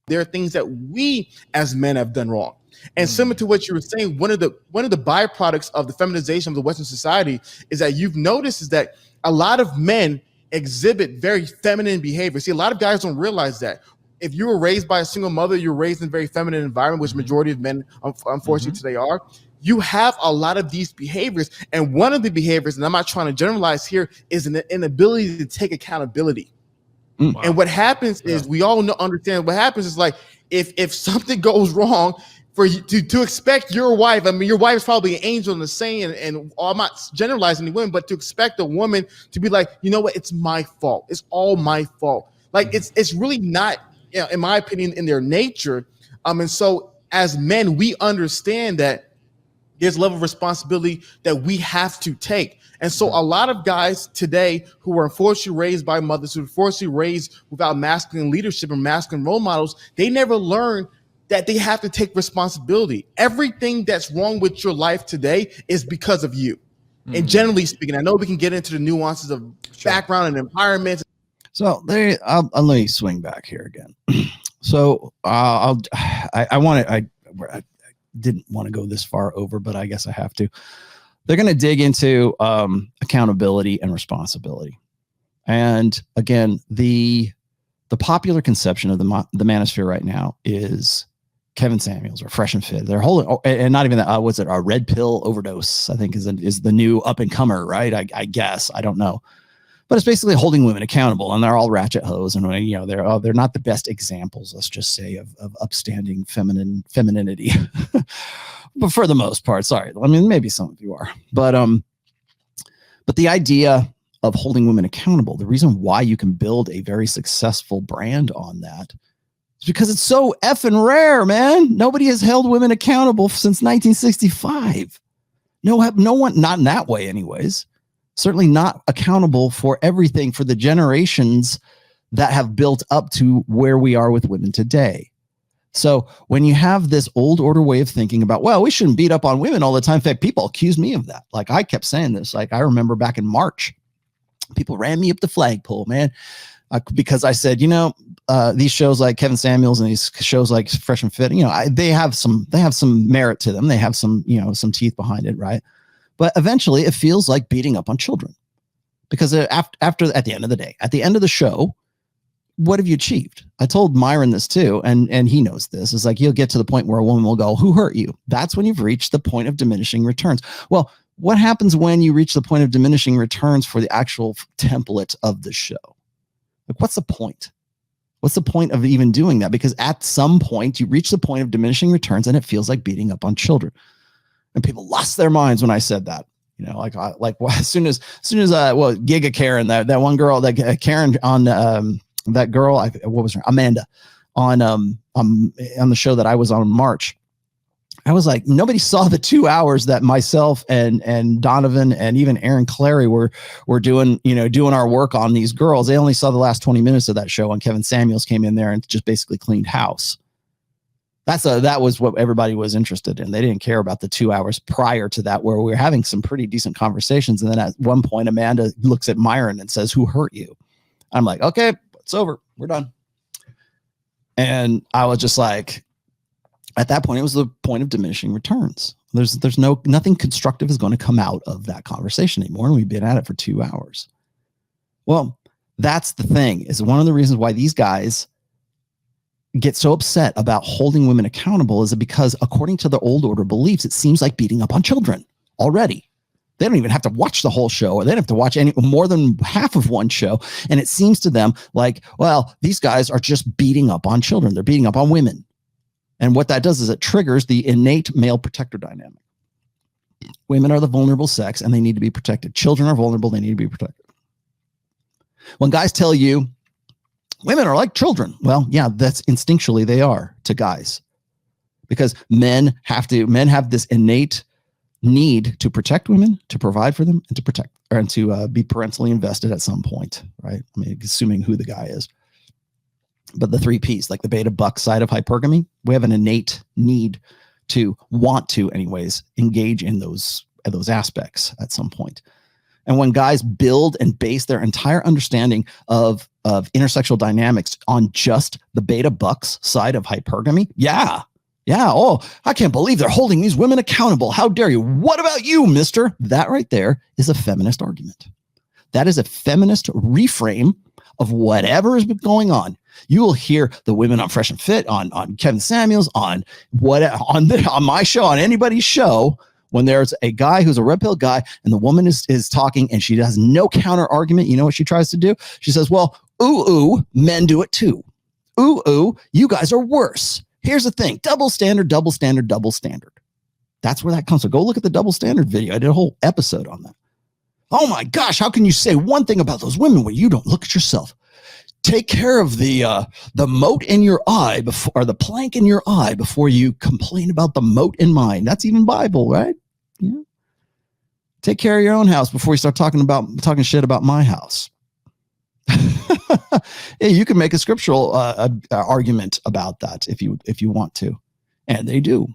There are things that we as men have done wrong. And similar to what you were saying, one of the byproducts of the feminization of the Western society is that you've noticed is that a lot of men exhibit very feminine behavior. See, a lot of guys don't realize that. If you were raised by a single mother, you're raised in a very feminine environment, which majority of men, unfortunately, today are. You have a lot of these behaviors. And one of the behaviors, and I'm not trying to generalize here, is an inability to take accountability. Wow. And what happens is we all understand what happens is like if something goes wrong, for you to expect your wife, I mean, your wife is probably an angel in the saying, and I'm not generalizing any women, but to expect a woman to be like, you know what, it's my fault. It's all my fault. Like it's really not, in my opinion, in their nature. And so as men, we understand that there's a level of responsibility that we have to take. And so a lot of guys today who are unfortunately raised by mothers, who are unfortunately raised without masculine leadership and masculine role models, they never learn that they have to take responsibility. Everything that's wrong with your life today is because of you. And generally speaking, I know we can get into the nuances of background and environment. So I'll let me swing back here again. So I didn't want to go this far over, but I guess I have to. They're going to dig into accountability and responsibility. And again, the popular conception of the manosphere right now is Kevin Samuels or Fresh and Fit. They're holding, and not even that. What's it? A red pill overdose, I think, is the new up and comer, right? I guess, I don't know, but it's basically holding women accountable, and they're all ratchet hoes, and they're not the best examples, let's just say, of upstanding femininity. But for the most part, sorry, I mean, maybe some of you are, but the idea of holding women accountable, the reason why you can build a very successful brand on that, it's because it's so effing rare, man. Nobody has held women accountable since 1965. No one, not in that way anyways. Certainly not accountable for everything for the generations that have built up to where we are with women today. So when you have this old order way of thinking about, well, we shouldn't beat up on women all the time. In fact, people accuse me of that. Like I kept saying this, like I remember back in March, people ran me up the flagpole, man. Because I said, these shows like Kevin Samuels and these shows like Fresh and Fit, they have some merit to them. They have some teeth behind it, right? But eventually, it feels like beating up on children, because at the end of the day, at the end of the show, what have you achieved? I told Myron this too, and he knows this. It's like you'll get to the point where a woman will go, "Who hurt you?" That's when you've reached the point of diminishing returns. Well, what happens when you reach the point of diminishing returns for the actual template of the show? Like, what's the point? What's the point of even doing that? Because at some point you reach the point of diminishing returns and it feels like beating up on children. And people lost their minds when I said that. You know, as soon as Giga Karen, that one girl, that Karen on that girl, what was her, Amanda, on the show that I was on in March. I was like, nobody saw the 2 hours that myself and Donovan and even Aaron Clary were doing our work on these girls. They only saw the last 20 minutes of that show when Kevin Samuels came in there and just basically cleaned house. That was what everybody was interested in. They didn't care about the 2 hours prior to that, where we were having some pretty decent conversations. And then at one point, Amanda looks at Myron and says, "Who hurt you?" I'm like, "Okay, it's over. We're done." And I was just like, at that point, it was the point of diminishing returns. There's nothing constructive is going to come out of that conversation anymore. And we've been at it for 2 hours. Well, that's the thing, is one of the reasons why these guys get so upset about holding women accountable is because according to the old order beliefs, it seems like beating up on children already. They don't even have to watch the whole show, or they don't have to watch any more than half of one show. And it seems to them like, well, these guys are just beating up on children. They're beating up on women. And what that does is it triggers the innate male protector dynamic. Women are the vulnerable sex and they need to be protected. Children are vulnerable. They need to be protected. When guys tell you women are like children, well, yeah, that's instinctually they are to guys, because men have this innate need to protect women, to provide for them, and to protect, and to be parentally invested at some point, right? I mean, assuming who the guy is. But the 3 Ps, like the beta buck side of hypergamy, we have an innate need to want to, anyways, engage in those aspects at some point. And when guys build and base their entire understanding of intersexual dynamics on just the beta bucks side of hypergamy, yeah. Oh, I can't believe they're holding these women accountable. How dare you? What about you, mister? That right there is a feminist argument. That is a feminist reframe of whatever has been going on. You will hear the women on Fresh and Fit, on Kevin Samuels, on my show, on anybody's show, when there's a guy who's a red pill guy and the woman is talking and she has no counter argument. You know what she tries to do? She says, well, ooh, men do it too. Ooh, you guys are worse. Here's the thing. Double standard, double standard, double standard. That's where that comes from. Go look at the double standard video. I did a whole episode on that. Oh my gosh, how can you say one thing about those women when you don't look at yourself? Take care of the mote in your eye or the plank in your eye before you complain about the mote in mine. That's even Bible, right? Yeah. Take care of your own house before you start talking shit about my house. Yeah, you can make a scriptural argument about that if you want to, and they do.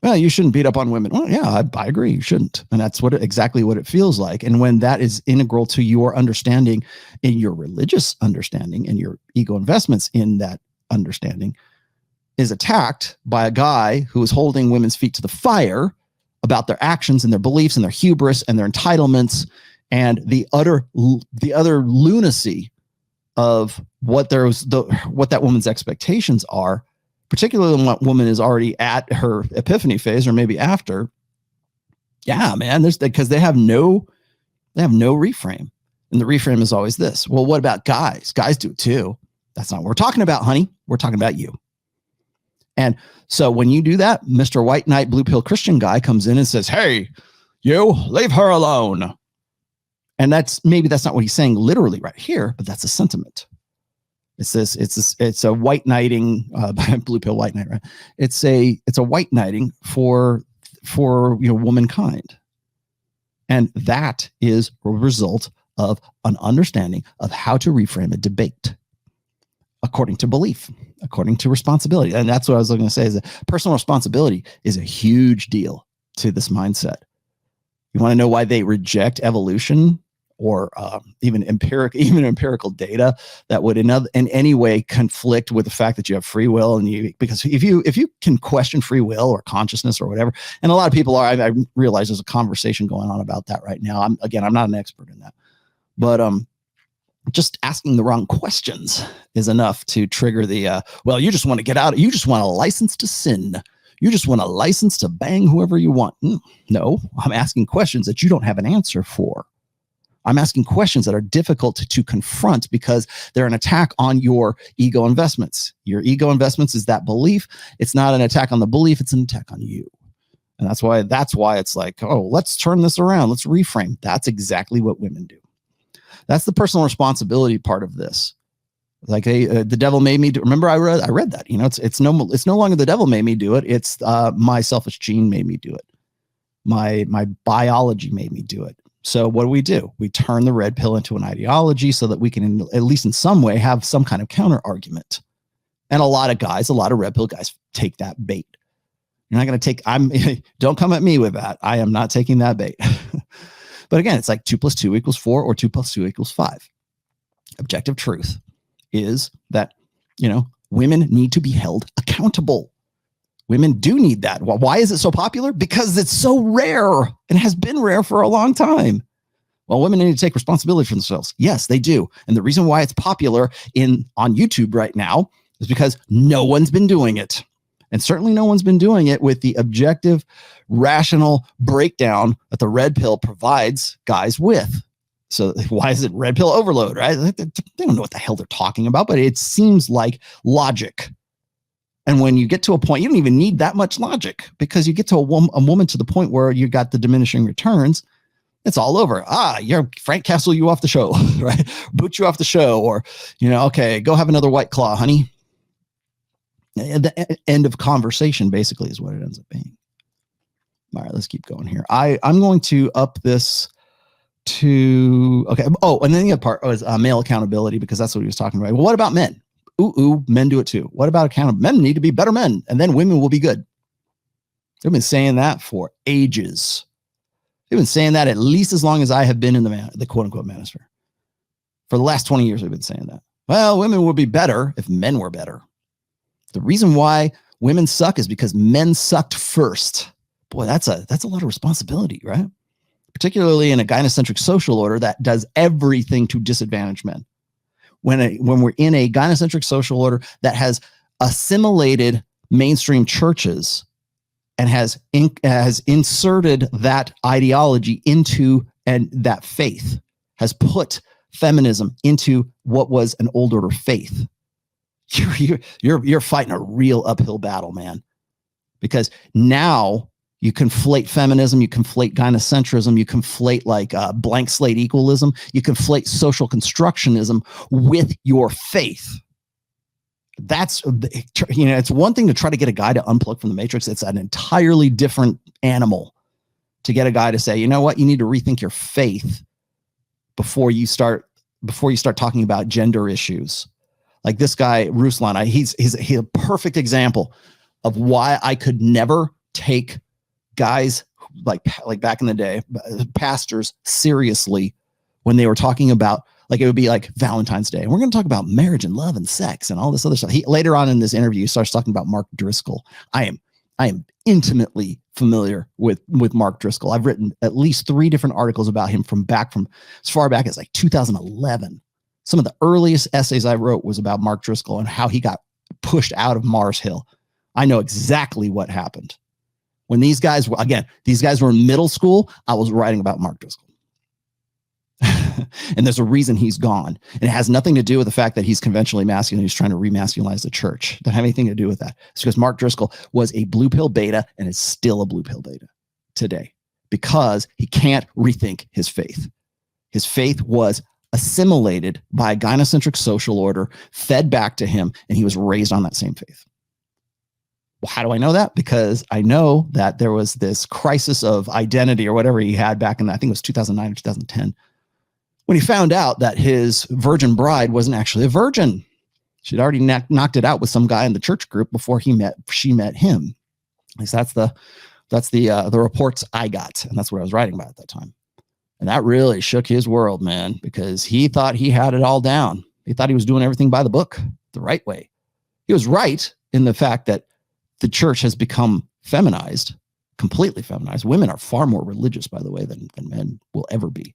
Well, you shouldn't beat up on women. Well, yeah, I agree. You shouldn't. And that's exactly what it feels like. And when that is integral to your understanding, in your religious understanding and your ego investments in that understanding, is attacked by a guy who is holding women's feet to the fire about their actions and their beliefs and their hubris and their entitlements and the utter lunacy of what that woman's expectations are, particularly when that woman is already at her epiphany phase or maybe after. Yeah, man, because they have no reframe. And the reframe is always this. Well, what about guys? Guys do it too. That's not what we're talking about, honey. We're talking about you. And so when you do that, Mr. White Knight Blue Pill Christian guy comes in and says, hey, you leave her alone. And that's not what he's saying literally right here, but that's a sentiment. It's a white knighting, blue pill white knight, right? It's a white knighting for womankind. And that is a result of an understanding of how to reframe a debate according to belief, according to responsibility. And that's what I was going to say, is that personal responsibility is a huge deal to this mindset. You want to know why they reject evolution or even empirical data that would in any way conflict with the fact that you have free will, because if you can question free will or consciousness or whatever, and a lot of people are, I realize there's a conversation going on about that right now. I'm not an expert in that, but just asking the wrong questions is enough to trigger the well, you just want to get out. You just want a license to sin. You just want a license to bang whoever you want. No, I'm asking questions that you don't have an answer for. I'm asking questions that are difficult to confront because they're an attack on your ego investments. Your ego investments is that belief. It's not an attack on the belief. It's an attack on you. And that's why it's like, oh, let's turn this around. Let's reframe. That's exactly what women do. That's the personal responsibility part of this. Like, hey, the devil made me do. Remember, I read that. You know, it's no longer the devil made me do it. It's my selfish gene made me do it. My biology made me do it. So what do? We turn the red pill into an ideology so that we can, at least in some way, have some kind of counter argument. And a lot of red pill guys take that bait. You're not going to take. Don't come at me with that. I am not taking that bait. But again, it's like 2 + 2 = 4 or 2 + 2 = 5. Objective truth is that, you know, women need to be held accountable. Women do need that. Well, why is it so popular? Because it's so rare and has been rare for a long time. Well, women need to take responsibility for themselves. Yes, they do. And the reason why it's popular on YouTube right now is because no one's been doing it. And certainly no one's been doing it with the objective, rational breakdown that the red pill provides guys with. So why is it red pill overload, right? They don't know what the hell they're talking about, but it seems like logic. And when you get to a point, you don't even need that much logic, because you get to a woman to the point where you got the diminishing returns. It's all over. You're Frank Castle you off the show, right? Boot you off the show, or, you know, okay, go have another White Claw, honey. The end of conversation basically is what it ends up being. All right, let's keep going here. I'm going to up this to, okay. Oh, and then the other part was male accountability, because that's what he was talking about. Well, what about men? Men do it too. What about accountability? Men need to be better men, and then women will be good. They've been saying that for ages. They've been saying that at least as long as I have been in the quote unquote manosphere. For the last 20 years, we've been saying that. Well, women would be better if men were better. The reason why women suck is because men sucked first. Boy, that's a lot of responsibility, right? Particularly in a gynocentric social order that does everything to disadvantage men. When we're in a gynocentric social order that has assimilated mainstream churches and has inserted that ideology into, and that faith has put feminism into what was an old order faith, you're fighting a real uphill battle, man. Because now you conflate feminism, you conflate gynocentrism, you conflate like blank slate equalism, you conflate social constructionism with your faith. That's, you know, it's one thing to try to get a guy to unplug from the matrix. It's an entirely different animal to get a guy to say, you know what, you need to rethink your faith before you start talking about gender issues. Like this guy, Ruslan, he's a perfect example of why I could never take guys like back in the day, pastors, seriously when they were talking about, like, it would be like Valentine's Day, and we're going to talk about marriage and love and sex and all this other stuff. Later on in this interview, he starts talking about Mark Driscoll. I am intimately familiar with Mark Driscoll. I've written at least 3 different articles about him from as far back as like 2011. Some of the earliest essays I wrote was about Mark Driscoll and how he got pushed out of Mars Hill. I know exactly what happened. When these guys were in middle school, I was writing about Mark Driscoll. And there's a reason he's gone. And it has nothing to do with the fact that he's conventionally masculine. He's trying to remasculinize the church. It doesn't have anything to do with that. It's because Mark Driscoll was a blue pill beta and is still a blue pill beta today, because he can't rethink his faith. His faith was assimilated by a gynocentric social order, fed back to him, and he was raised on that same faith. Well, how do I know that? Because I know that there was this crisis of identity or whatever he had back in, I think it was 2009 or 2010, when he found out that his virgin bride wasn't actually a virgin. She'd already knocked it out with some guy in the church group before she met him. At least that's the reports I got, and that's what I was writing about at that time. And that really shook his world, man, because he thought he had it all down. He thought he was doing everything by the book, the right way. He was right in the fact that the church has become feminized, completely feminized. Women are far more religious, by the way, than men will ever be.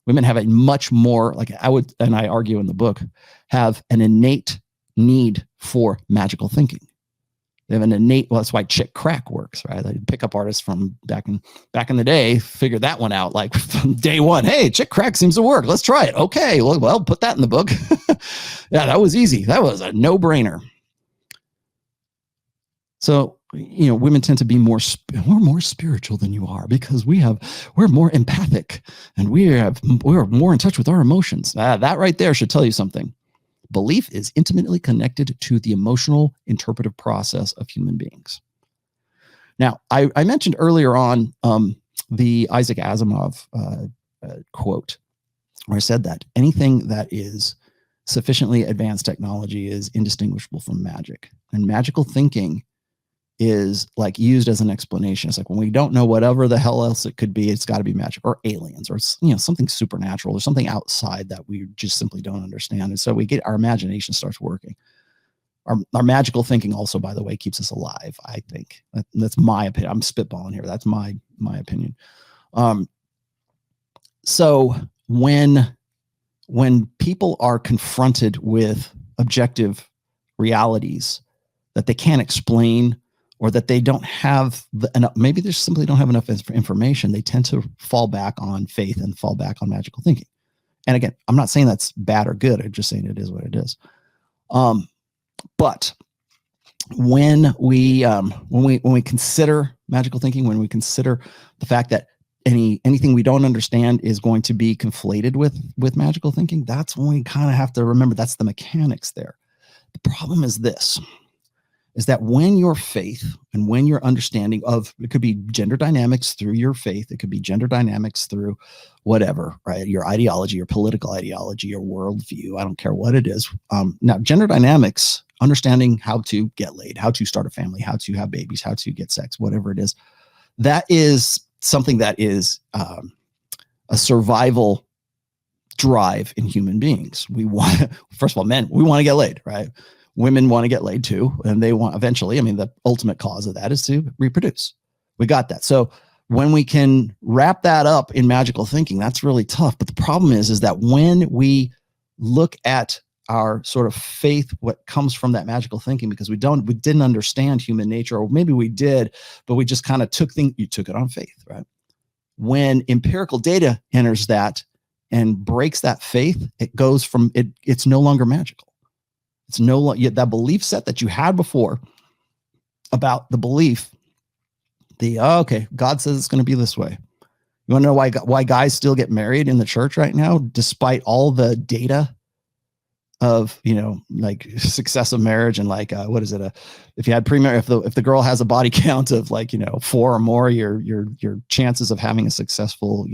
Women have a much more, like I argue in the book, have an innate need for magical thinking. They have an innate, well, that's why chick crack works, right? Like pickup artists from back in the day figured that one out like from day one. Hey, chick crack seems to work. Let's try it. Okay, well, put that in the book. Yeah, that was easy. That was a no-brainer. So, women tend to be we're more spiritual than you are because we're more empathic and we're more in touch with our emotions. That right there should tell you something. Belief is intimately connected to the emotional interpretive process of human beings. Now, I mentioned earlier on the Isaac Asimov quote, where I said that anything that is sufficiently advanced technology is indistinguishable from magic. And magical thinking is like used as an explanation. It's like when we don't know whatever the hell else it could be, it's got to be magic or aliens or something supernatural or something outside that we just simply don't understand. And so our imagination starts working. Our magical thinking also, by the way, keeps us alive. I think that's my opinion. I'm spitballing here. That's my opinion. So when people are confronted with objective realities that they can't explain, or that they don't have maybe they simply don't have enough information, they tend to fall back on faith and fall back on magical thinking. And again, I'm not saying that's bad or good. I'm just saying it is what it is. But when we consider magical thinking, when we consider the fact that anything we don't understand is going to be conflated with magical thinking, that's when we kind of have to remember that's the mechanics there. The problem is this. Is that when your faith and when your understanding of, it could be gender dynamics through your faith, it could be gender dynamics through whatever, right? Your ideology, your political ideology, your worldview, I don't care what it is. Now, gender dynamics, understanding how to get laid, how to start a family, how to have babies, how to get sex, whatever it is, that is something that is a survival drive in human beings. First of all, men, we want to get laid, right? Women want to get laid too, and they want eventually, the ultimate cause of that is to reproduce. We got that. So when we can wrap that up in magical thinking, that's really tough. But the problem is that when we look at our sort of faith, what comes from that magical thinking, because we didn't understand human nature, or maybe we did, but we just kind of took it on faith, right? When empirical data enters that and breaks that faith, it goes from it's no longer magical. It's no longer that belief set that you had before about the belief. Okay, God says it's going to be this way. You want to know why guys still get married in the church right now, despite all the data of like success of marriage and like what is it? If you had pre-marriage, if the girl has a body count of 4 or more, your chances of having a successful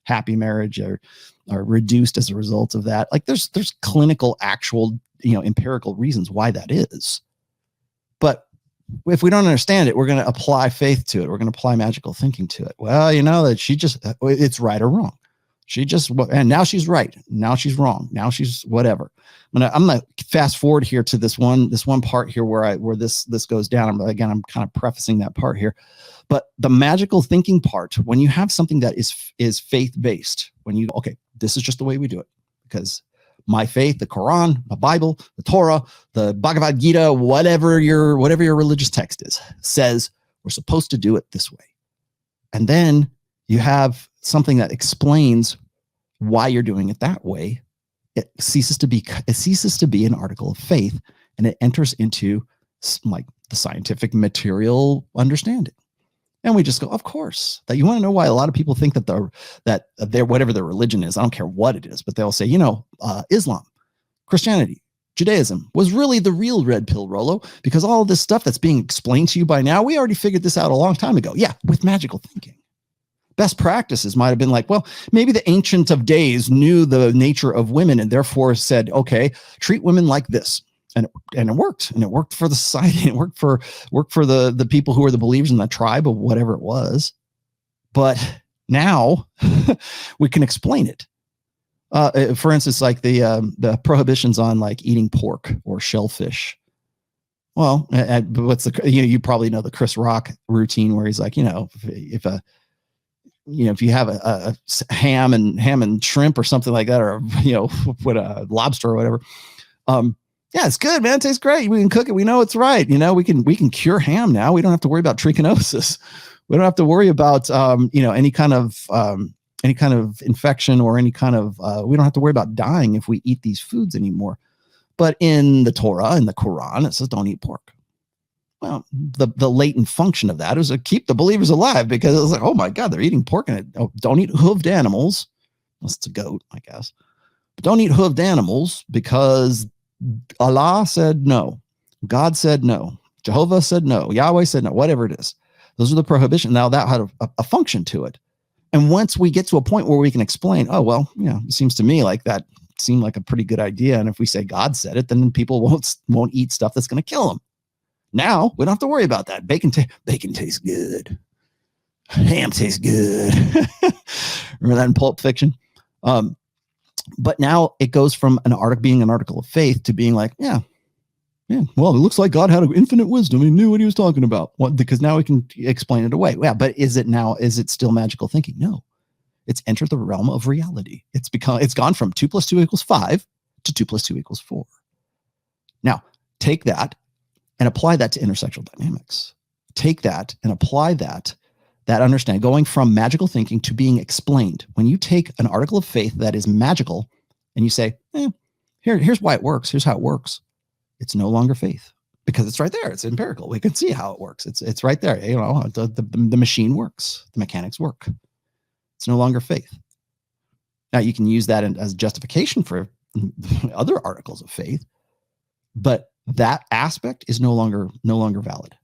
happy marriage are reduced as a result of that. Like there's clinical actual empirical reasons why that is. But if we don't understand it, we're going to apply faith to it. We're going to apply magical thinking to it. Well, that it's right or wrong. And now she's right. Now she's wrong. Now she's whatever. I'm going to fast forward here to this one part here where this goes down. I'm kind of prefacing that part here. But the magical thinking part, when you have something that is faith-based, this is just the way we do it, because my faith, the Quran, the Bible, the Torah, the Bhagavad Gita, whatever your religious text is, says we're supposed to do it this way. And then you have something that explains why you're doing it that way. It ceases to be an article of faith, and it enters into like the scientific material understanding. And we just go, of course. That you want to know why a lot of people think that they're whatever their religion is, I don't care what it is, but they'll say, Islam, Christianity, Judaism was really the real red pill, Rollo, because all of this stuff that's being explained to you by now, we already figured this out a long time ago. Yeah, with magical thinking. Best practices might have been like, well, maybe the ancient of days knew the nature of women and therefore said, okay, treat women like this. And it worked, and it worked for the society. It worked for the people who were the believers in the tribe of whatever it was. But now we can explain it. For instance, like the prohibitions on like eating pork or shellfish. Well, what's you probably know the Chris Rock routine where he's like, if you have a ham and shrimp or something like that, or what a lobster or whatever. Yeah, it's good, man. It tastes great. We can cook it. We know it's right. You know, we can cure ham now. We don't have to worry about trichinosis. We don't have to worry about any kind of infection or any kind of we don't have to worry about dying if we eat these foods anymore. But in the Torah, in the Quran, it says don't eat pork. Well, the latent function of that is to keep the believers alive, because it was like, oh my God, they're eating pork and don't eat hooved animals. Unless it's a goat, I guess. But don't eat hooved animals because Allah said no. God said no. Jehovah said no. Yahweh said no. Whatever it is. Those are the prohibitions. Now that had a function to it. And once we get to a point where we can explain, oh, well, it seems to me like that seemed like a pretty good idea. And if we say God said it, then people won't eat stuff that's going to kill them. Now we don't have to worry about that. Bacon tastes good. Ham tastes good. Remember that in Pulp Fiction? But now it goes from being an article of faith to being like, yeah, well, it looks like God had infinite wisdom. He knew what he was talking about. Because now we can explain it away. Yeah, but is it still magical thinking? No. It's entered the realm of reality. It's gone from 2 + 2 = 5 to 2 + 2 = 4. Now, take that and apply that to intersexual dynamics. Take that and apply that understanding, going from magical thinking to being explained. When you take an article of faith that is magical and you say, here's why it works. Here's how it works. It's no longer faith because it's right there. It's empirical. We can see how it works. It's right there. The machine works. The mechanics work. It's no longer faith. Now you can use that as justification for other articles of faith, but that aspect is no longer valid.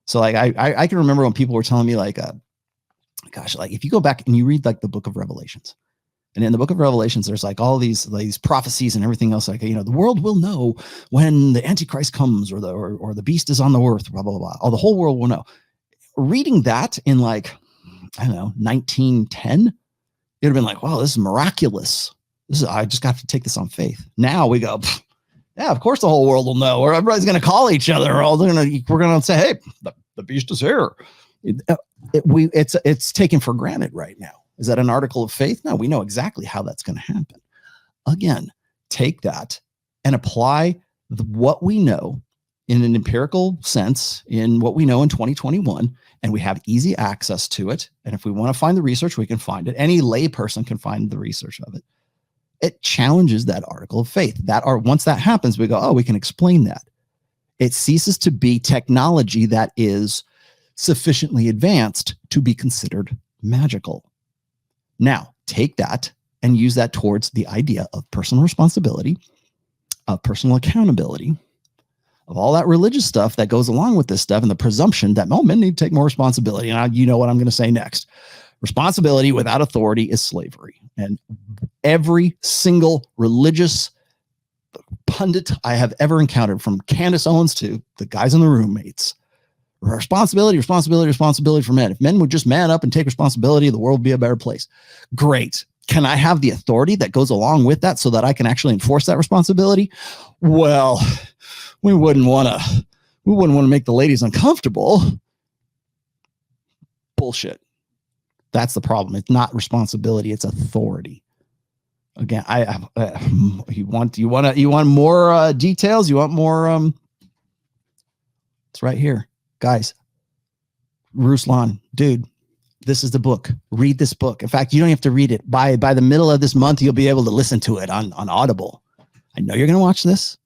So like I can remember when people were telling me like, if you go back and you read like the book of Revelations, and in the book of Revelations, there's like all these prophecies and everything else. Like, the world will know when the Antichrist comes or the beast is on the earth, blah, blah, blah. Oh, the whole world will know. Reading that in like, I don't know, 1910, it'd have been like, wow, this is miraculous. I just got to take this on faith. Now we go, yeah, of course the whole world will know, or everybody's going to call each other, or we're going to say, hey, the beast is here. It's taken for granted right now. Is that an article of faith? No, we know exactly how that's going to happen. Again, take that and apply what we know in an empirical sense in what we know in 2021, and we have easy access to it. And if we want to find the research, we can find it. Any lay person can find the research of it. It challenges that article of faith. Once that happens, we go, oh, we can explain that. It ceases to be technology that is sufficiently advanced to be considered magical. Now, take that and use that towards the idea of personal responsibility, of personal accountability, of all that religious stuff that goes along with this stuff, and the presumption that men need to take more responsibility. And you know what I'm going to say next. Responsibility without authority is slavery. And every single religious pundit I have ever encountered, from Candace Owens to the guys in the roommates, responsibility for men. If men would just man up and take responsibility, the world would be a better place. Great. Can I have the authority that goes along with that so that I can actually enforce that responsibility? Well, we wouldn't want to make the ladies uncomfortable. Bullshit. That's the problem. It's not responsibility. It's authority. Again, you want more details? You want more? It's right here. Guys, Ruslan, dude, this is the book. Read this book. In fact, you don't have to read it. By the middle of this month, you'll be able to listen to it on Audible. I know you're going to watch this.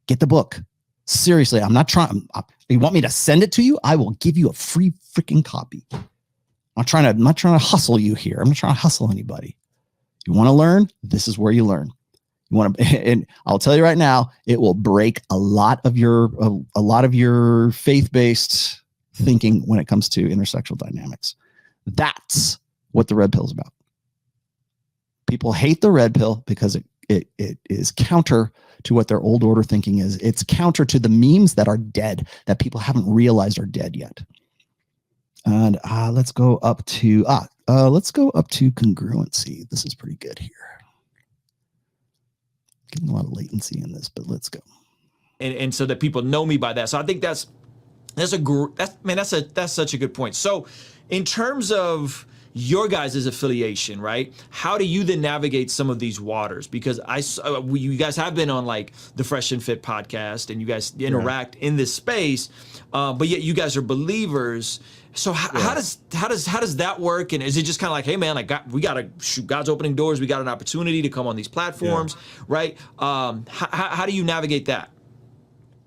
Get the book. Seriously, I'm not trying. You want me to send it to you? I will give you a free freaking copy. I'm not trying to hustle you here. I'm not trying to hustle anybody. You want to learn? This is where you learn. You want to, and I'll tell you right now, it will break a lot of your faith-based thinking when it comes to intersexual dynamics. That's what the red pill is about. People hate the red pill because it is counter to what their old order thinking is. It's counter to the memes that are dead, that people haven't realized are dead yet. And let's go up to congruency. This is pretty good here. Getting a lot of latency in this, but let's go. And so that people know me by that. So I think that's such a good point. So in terms of, your guys' affiliation, right? How do you then navigate some of these waters? Because you guys have been on like the Fresh and Fit podcast, and you guys interact in this space, but yet you guys are believers. So how does that work? And is it just kind of like, hey man, like we gotta shoot, God's opening doors. We got an opportunity to come on these platforms, right? How do you navigate that?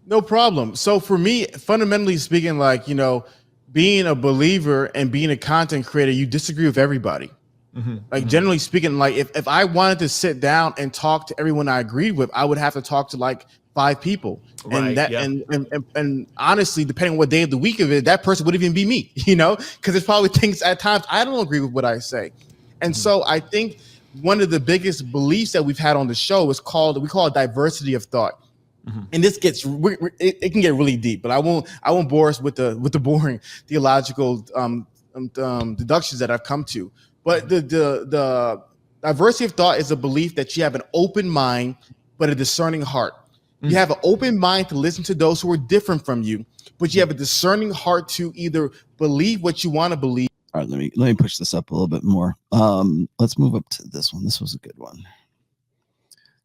No problem. So for me, fundamentally speaking, like, you know, being a believer and being a content creator, you disagree with everybody. Like generally speaking, like if I wanted to sit down and talk to everyone I agreed with, I would have to talk to like 5 people. And and honestly, depending on what day of the week of it, that person would even be me, you know, because there's probably things at times I don't agree with what I say. And so I think one of the biggest beliefs that we've had on the show is we call it diversity of thought. And this gets it can get really deep, but I won't bore us with the boring theological deductions that I've come to. But the diversity of thought is a belief that you have an open mind but a discerning heart. You have an open mind to listen to those who are different from you, but you have a discerning heart to either believe what you want to believe. All right, let me push this up a little bit more. Let's move up to this one. This was a good one.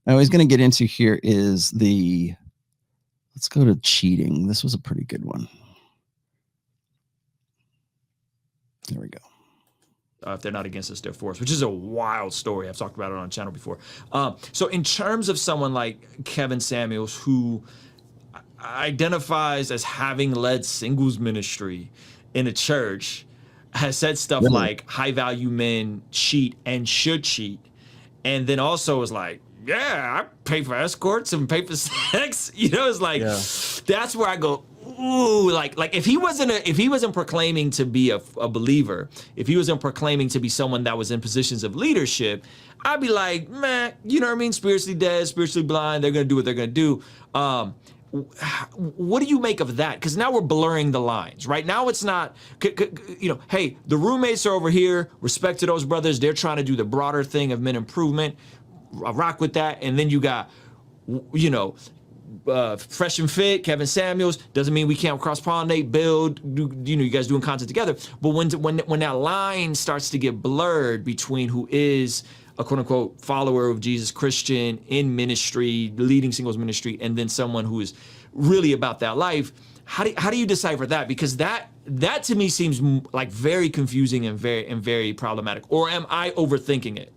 Now, what he's going to get into here is let's go to cheating. This was a pretty good one. There we go. If they're not against us, they're for us, which is a wild story. I've talked about it on the channel before. So in terms of someone like Kevin Samuels, who identifies as having led singles ministry in a church, has said stuff like high value men cheat and should cheat. And then also is like, yeah, I pay for escorts and pay for sex. You know, it's like, that's where I go, ooh, like if he wasn't proclaiming to be a believer, if he wasn't proclaiming to be someone that was in positions of leadership, I'd be like, man, you know what I mean? Spiritually dead, spiritually blind. They're going to do what they're going to do. What do you make of that? Because now we're blurring the lines, right? Now it's not, you know, hey, the roommates are over here. Respect to those brothers. They're trying to do the broader thing of men improvement. I rock with that. And then you got, you know, Fresh and Fit, Kevin Samuels. Doesn't mean we can't cross-pollinate, build, you know, you guys doing content together. But when that line starts to get blurred between who is a quote-unquote follower of Jesus, Christian, in ministry, leading singles ministry, and then someone who is really about that life, how do you decipher that? Because that to me seems like very confusing and very problematic. Or am I overthinking it?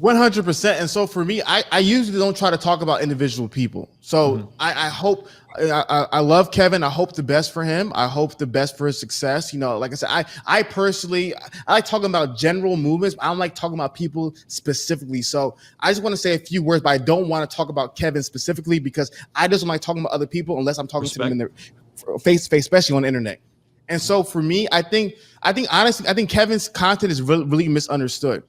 100%. And so for me, I usually don't try to talk about individual people. So I hope, I love Kevin. I hope the best for him. I hope the best for his success. You know, like I said, I personally, I like talking about general movements. I don't like talking about people specifically. So I just want to say a few words, but I don't want to talk about Kevin specifically because I just don't like talking about other people unless I'm talking to them in their face to face, especially on the internet. And so for me, I think honestly, I think Kevin's content is really misunderstood.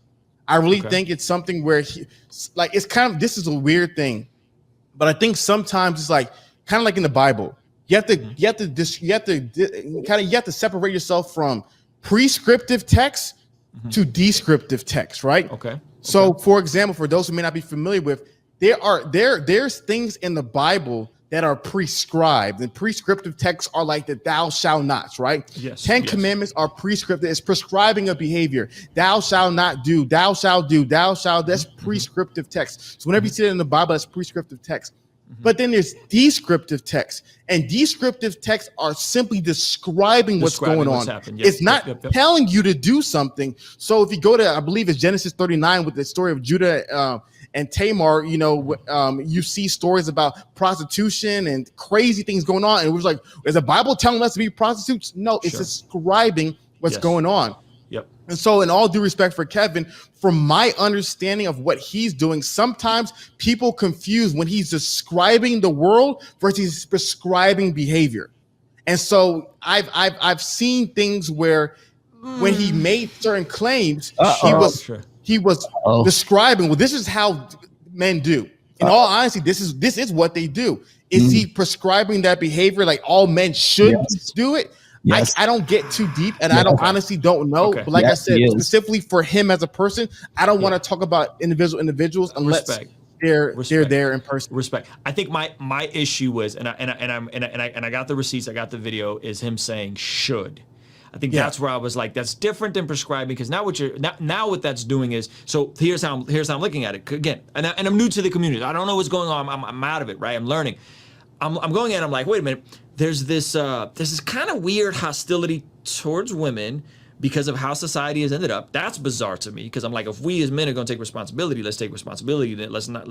I really think it's something where it's kind of, this is a weird thing, but I think sometimes it's like kind of like in the Bible. You have to separate yourself from prescriptive text to descriptive text, right? Okay. So, for example, for those who may not be familiar with, there's things in the Bible that are prescribed, and prescriptive texts are like the thou shalt nots, right? Yes. 10 commandments are prescriptive. It's prescribing a behavior. Thou shalt not do, thou shalt do, thou shalt. That's prescriptive text. So whenever you see it in the Bible, that's prescriptive text. But then there's descriptive text, and descriptive texts are simply describing what's going on. It's not telling you to do something. So if you go to, I believe it's Genesis 39 with the story of Judah and Tamar, you know, you see stories about prostitution and crazy things going on. And it was like, is the Bible telling us to be prostitutes? No, it's describing what's going on. Yep. And so in all due respect for Kevin, from my understanding of what he's doing, sometimes people confuse when he's describing the world versus prescribing behavior. And so I've seen things where when he made certain claims, he was describing, well, this is how men do. In all honesty, this is what they do. Is he prescribing that behavior like all men should do it? Yes. I don't get too deep, and I honestly don't know. But like I said, specifically for him as a person, I don't want to talk about individuals unless they're there in person. Respect. I think my issue was, and I got the receipts, I got the video, is him saying should. I think that's where I was like, that's different than prescribing, because now what that's doing is, so here's how I'm looking at it again, and I'm new to the community. I don't know what's going on. I'm out of it, right? I'm learning. I'm going in. I'm like, wait a minute. There's this kind of weird hostility towards women because of how society has ended up. That's bizarre to me, because I'm like, if we as men are going to take responsibility, let's take responsibility. Then let's not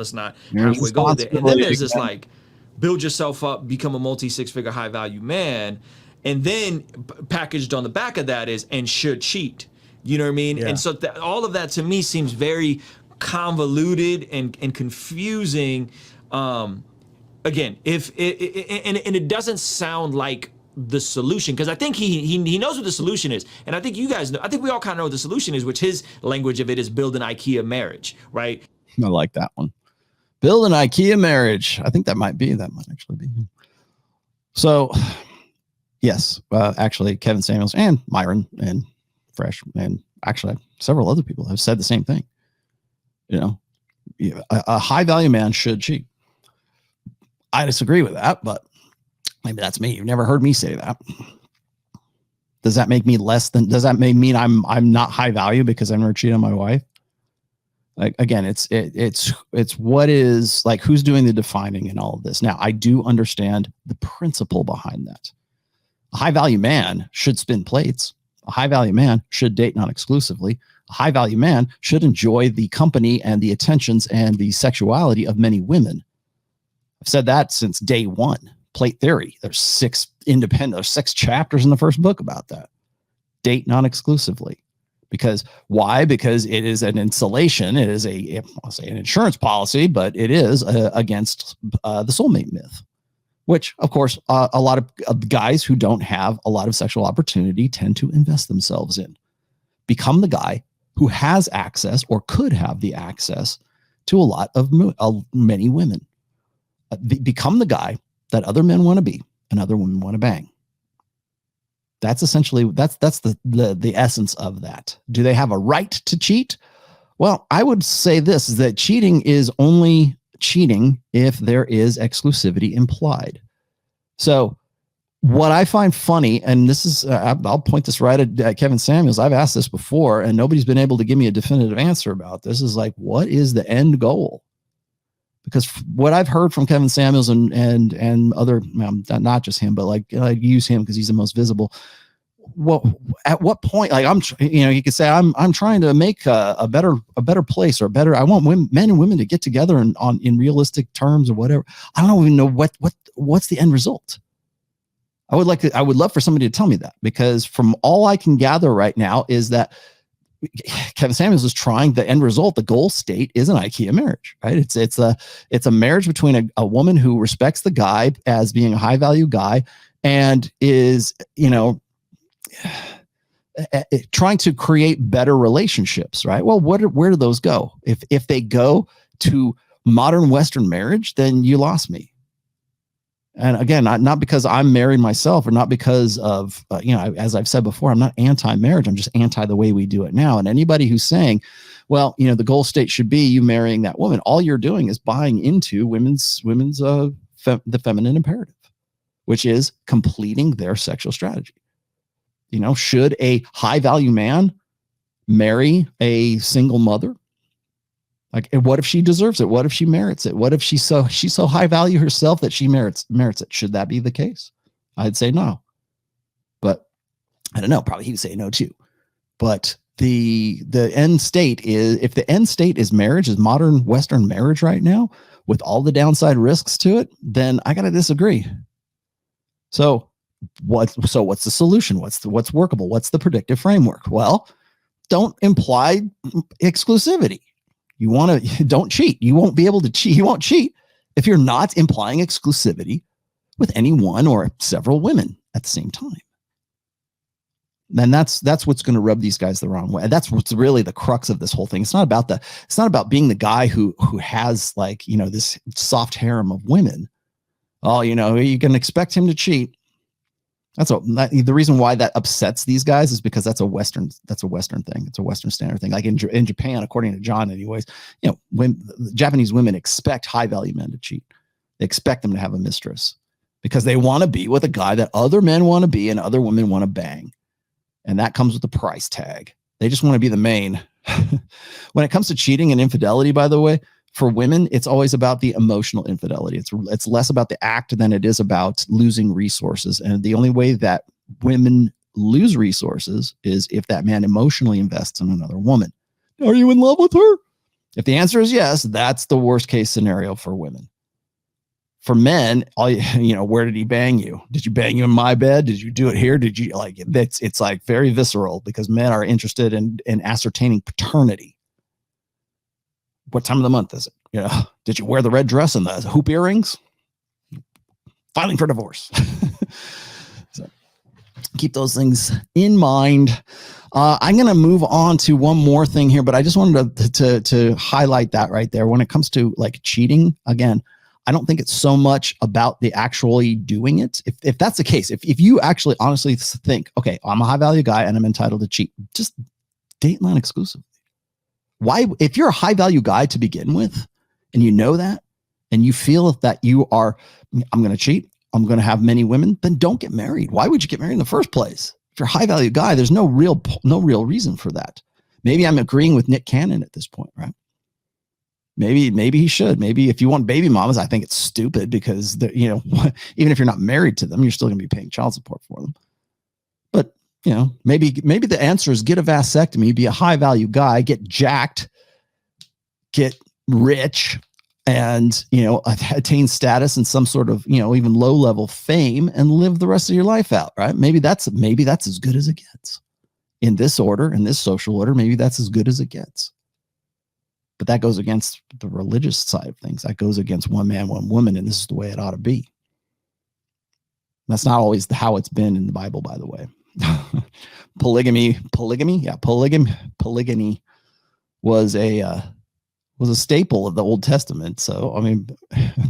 halfway go with it. And then there's this like, build yourself up, become a multi-six-figure high-value man, and then packaged on the back of that is and should cheat. You know what I mean? Yeah. And so all of that to me seems very convoluted and confusing. Again, if it doesn't sound like the solution, because I think he knows what the solution is, and I think you guys know. I think we all kind of know what the solution is, which his language of it is build an IKEA marriage, right? I like that one. Build an IKEA marriage. I think that might actually be him. So, yes, actually, Kevin Samuels and Myron and Fresh and actually several other people have said the same thing. You know, a high value man should cheat. I disagree with that, but maybe that's me. You've never heard me say that. Does that make me does that mean I'm not high value because I never cheated on my wife? Like, again, it's what is, like, who's doing the defining in all of this. Now, I do understand the principle behind that. A high value man should spin plates. A high value man should date non-exclusively. A high value man should enjoy the company and the attentions and the sexuality of many women. I've said that since day one. Plate theory. There's 6 chapters in the first book about that. Date non-exclusively. Because why? Because it is an insulation. It is I'll say an insurance policy, but it is against the soulmate myth, which, of course, a lot of guys who don't have a lot of sexual opportunity tend to invest themselves in. Become the guy who has access or could have the access to a lot of many women. Become the guy that other men want to be and other women want to bang. That's essentially, that's the essence of that. Do they have a right to cheat? Well, I would say this, is that cheating is only cheating if there is exclusivity implied. So what I find funny, and this is, I'll point this right at Kevin Samuels. I've asked this before and nobody's been able to give me a definitive answer about this, is like, what is the end goal? Because what I've heard from Kevin Samuels and other, not just him, but like I use him because he's the most visible. Well, at what point, like you could say I'm trying to make a better place, or better. I want men and women to get together in realistic terms or whatever. I don't even know what's the end result. I would love for somebody to tell me that, because from all I can gather right now is that Kevin Samuels is trying, the end result, the goal state is an IKEA marriage, right? It's a marriage between a woman who respects the guy as being a high value guy and is, trying to create better relationships, right? Well, where do those go? If they go to modern Western marriage, then you lost me. And again, not because I'm married myself, or not because of, as I've said before, I'm not anti-marriage. I'm just anti the way we do it now. And anybody who's saying, well, the goal state should be you marrying that woman, all you're doing is buying into the feminine imperative, which is completing their sexual strategy. Should a high value man marry a single mother? Like, what if she deserves it? What if she merits it? What if she's so high value herself that she merits it? Should that be the case? I'd say no. But I don't know. Probably he would say no too. But the end state is, if the end state is marriage, is modern Western marriage right now, with all the downside risks to it, then I got to disagree. So what's the solution? What's workable? What's the predictive framework? Well, don't imply exclusivity. Don't cheat. You won't be able to cheat. You won't cheat if you're not implying exclusivity with any one or several women at the same time. Then that's what's going to rub these guys the wrong way. And that's what's really the crux of this whole thing. It's not about being the guy who has, like, this soft harem of women. Oh, you can expect him to cheat. The reason why that upsets these guys is because that's a Western thing. It's a Western standard thing. Like in Japan, according to John, anyways, when Japanese women expect high value men to cheat, they expect them to have a mistress because they want to be with a guy that other men want to be and other women want to bang. And that comes with a price tag. They just want to be the main. When it comes to cheating and infidelity, by the way, for women, it's always about the emotional infidelity. It's less about the act than it is about losing resources. And the only way that women lose resources is if that man emotionally invests in another woman. Are you in love with her? If the answer is yes, that's the worst case scenario for women. For men, where did he bang you? Did you bang you in my bed? Did you do it here? Did you like it? It's like very visceral because men are interested in ascertaining paternity. What time of the month is it? Did you wear the red dress and the hoop earrings? Filing for divorce. So keep those things in mind. I'm going to move on to one more thing here, but I just wanted to highlight that right there. When it comes to like cheating, again, I don't think it's so much about the actually doing it. If that's the case, if you actually honestly think, okay, I'm a high value guy and I'm entitled to cheat, just date non-exclusively. Why, if you're a high value guy to begin with, and you know that, and you feel that you are, I'm going to cheat, I'm going to have many women, then don't get married. Why would you get married in the first place? If you're a high value guy, there's no real reason for that. Maybe I'm agreeing with Nick Cannon at this point, right? Maybe he should. Maybe if you want baby mamas, I think it's stupid because even if you're not married to them, you're still going to be paying child support for them. But maybe the answer is get a vasectomy, be a high value guy, get jacked, get rich, and attain status and some sort of even low level fame and live the rest of your life out. Right? Maybe that's as good as it gets in this order, in this social order. Maybe that's as good as it gets. But that goes against the religious side of things. That goes against one man, one woman, and this is the way it ought to be. That's not always how it's been in the Bible, by the way. Polygamy was a staple of the Old Testament. So, I mean,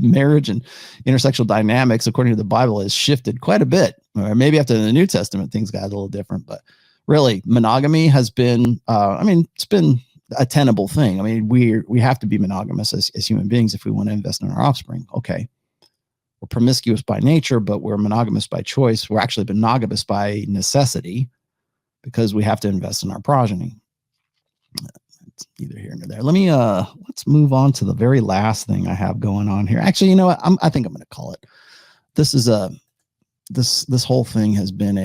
marriage and intersexual dynamics, according to the Bible, has shifted quite a bit. Or maybe after the New Testament, things got a little different. But really, monogamy has been, it's been a tenable thing. I mean, we have to be monogamous as human beings if we want to invest in our offspring. Okay. We're promiscuous by nature, but we're monogamous by choice. We're actually monogamous by necessity because we have to invest in our progeny. It's neither here nor there. Let me, let's move on to the very last thing I have going on here. Actually, you know what? I think I'm going to call it. This is this whole thing has been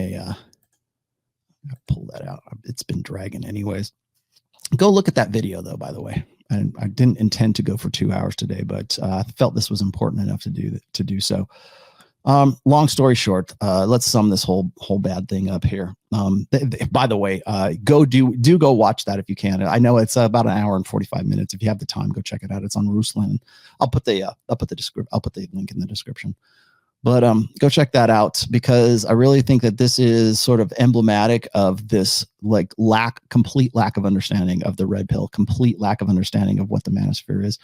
pull that out. It's been dragging anyways. Go look at that video though, by the way. And I didn't intend to go for 2 hours today, but I felt this was important enough to do so. Long story short, let's sum this whole bad thing up here. By the way, go watch that if you can. I know it's about an hour and 45 minutes. If you have the time, go check it out. It's on Ruslan. I'll put the link in the description. But go check that out because I really think that this is sort of emblematic of this like complete lack of understanding of the red pill, complete lack of understanding of what the manosphere is.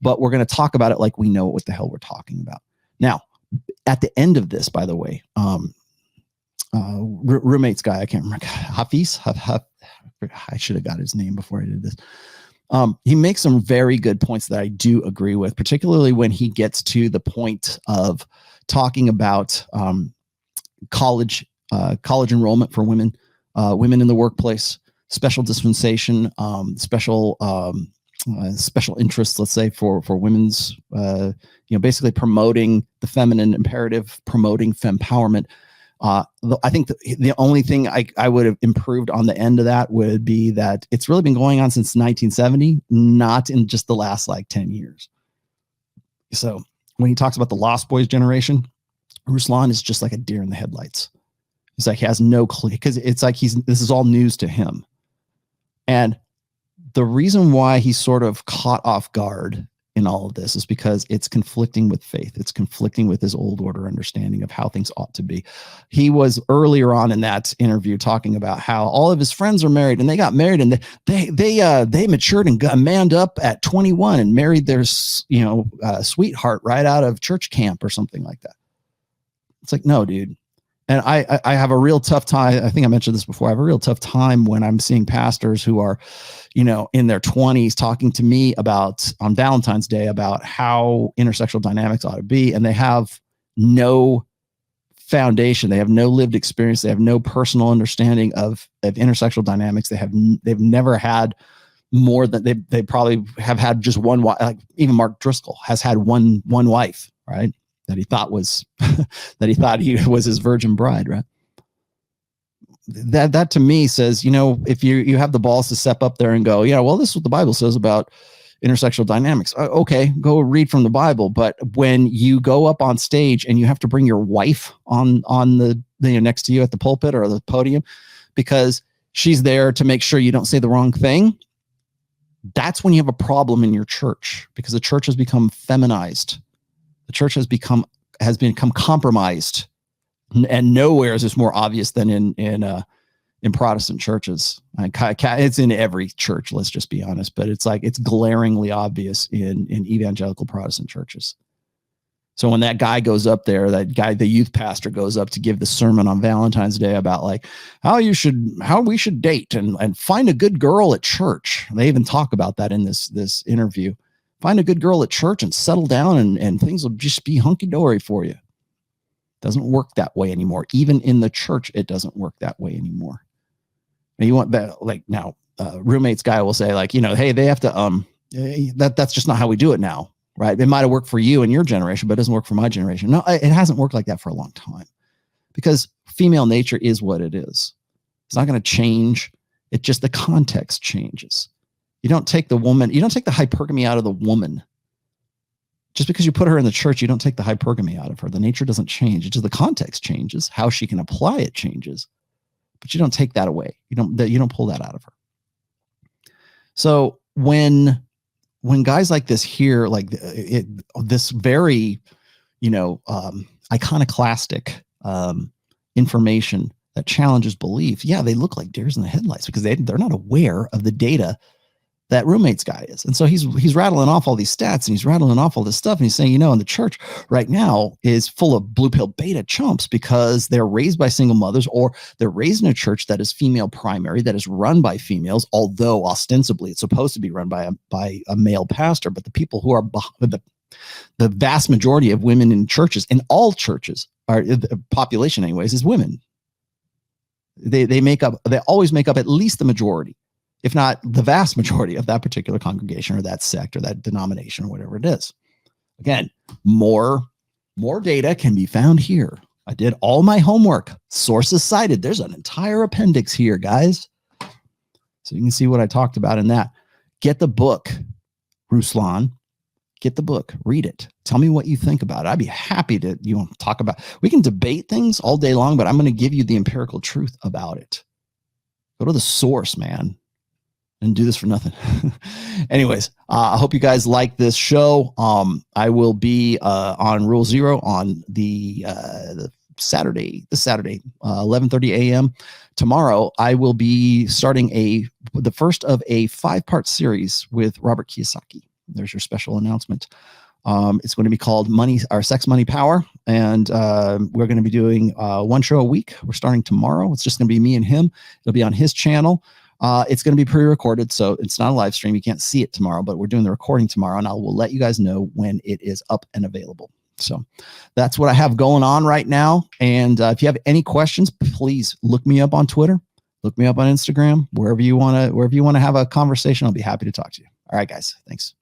But we're going to talk about it like we know what the hell we're talking about. Now, at the end of this, by the way, roommates guy, I can't remember, Hafiz, I should have got his name before I did this. He makes some very good points that I do agree with, particularly when he gets to the point of talking about college enrollment for women, women in the workplace, special dispensation, special interests, let's say for women's, basically promoting the feminine imperative, promoting fempowerment. I think the only thing I would have improved on the end of that would be that it's really been going on since 1970, not in just the last like 10 years. So when he talks about the Lost Boys generation, Ruslan is just like a deer in the headlights. It's like he has no clue because it's like this is all news to him. And the reason why he's sort of caught off guard in all of this is because it's conflicting with faith. It's conflicting with his old order understanding of how things ought to be. He was earlier on in that interview talking about how all of his friends are married and they got married and they matured and got manned up at 21 and married their, sweetheart right out of church camp or something like that. It's like, no, dude. And I have a real tough time. I think I mentioned this before. I have a real tough time when I'm seeing pastors who are, in their 20s talking to me about on Valentine's Day about how intersexual dynamics ought to be. And they have no foundation. They have no lived experience. They have no personal understanding of intersexual dynamics. They've never had more than they probably have had just one wife. Like even Mark Driscoll has had one wife, right? That he thought was he was his virgin bride, right? That to me says, if you have the balls to step up there and go, yeah, well, this is what the Bible says about intersexual dynamics. Okay, go read from the Bible. But when you go up on stage and you have to bring your wife on the next to you at the pulpit or the podium because she's there to make sure you don't say the wrong thing, that's when you have a problem in your church, because the church has become feminized. The church has become compromised, and nowhere is this more obvious than in Protestant churches. It's in every church, let's just be honest, but it's glaringly obvious in evangelical Protestant churches. So when that guy goes up there, the youth pastor goes up to give the sermon on Valentine's Day about like how we should date and find a good girl at church. They even talk about that in this interview. Find a good girl at church and settle down and things will just be hunky-dory for you. Doesn't work that way anymore. Even in the church, it doesn't work that way anymore. And you want that, like now, roommates guy will say like, hey, they have to, that's just not how we do it now. Right. It might've worked for you and your generation, but it doesn't work for my generation. No, it hasn't worked like that for a long time because female nature is what it is. It's not going to change. It just, the context changes. You don't take the hypergamy out of the woman. Just because you put her in the church, you don't take the hypergamy out of her. The nature doesn't change. It's just the context changes. How she can apply it changes, but you don't take that away. You don't pull that out of her. So when guys like this hear like this very, iconoclastic information that challenges belief, yeah, they look like deers in the headlights because they're not aware of the data that roommates guy is. And so he's rattling off all these stats and he's rattling off all this stuff. And he's saying, and the church right now is full of blue pill beta chumps because they're raised by single mothers, or they're raised in a church that is female primary, that is run by females, although ostensibly it's supposed to be run by a male pastor. But the people who are the vast majority of women in churches, in all churches, are the population anyways, is women. They always make up at least the majority, if not the vast majority of that particular congregation or that sect or that denomination or whatever it is. Again, more data can be found here. I did all my homework. Sources cited. There's an entire appendix here, guys. So you can see what I talked about in that. Get the book, Ruslan. Get the book. Read it. Tell me what you think about it. I'd be happy to talk about. We can debate things all day long, but I'm going to give you the empirical truth about it. Go to the source, man. And do this for nothing. Anyways, I hope you guys like this show. I will be on Rule Zero on the Saturday, 11:30 a.m. Tomorrow, I will be starting the first of a 5-part series with Robert Kiyosaki. There's your special announcement. It's going to be called Sex, Money, Power. And we're going to be doing one show a week. We're starting tomorrow. It's just going to be me and him. It'll be on his channel. It's going to be pre-recorded, so it's not a live stream. You can't see it tomorrow, but we're doing the recording tomorrow, and I will let you guys know when it is up and available. So that's what I have going on right now. And if you have any questions, please look me up on Twitter, look me up on Instagram, wherever you want to have a conversation. I'll be happy to talk to you. All right, guys. Thanks.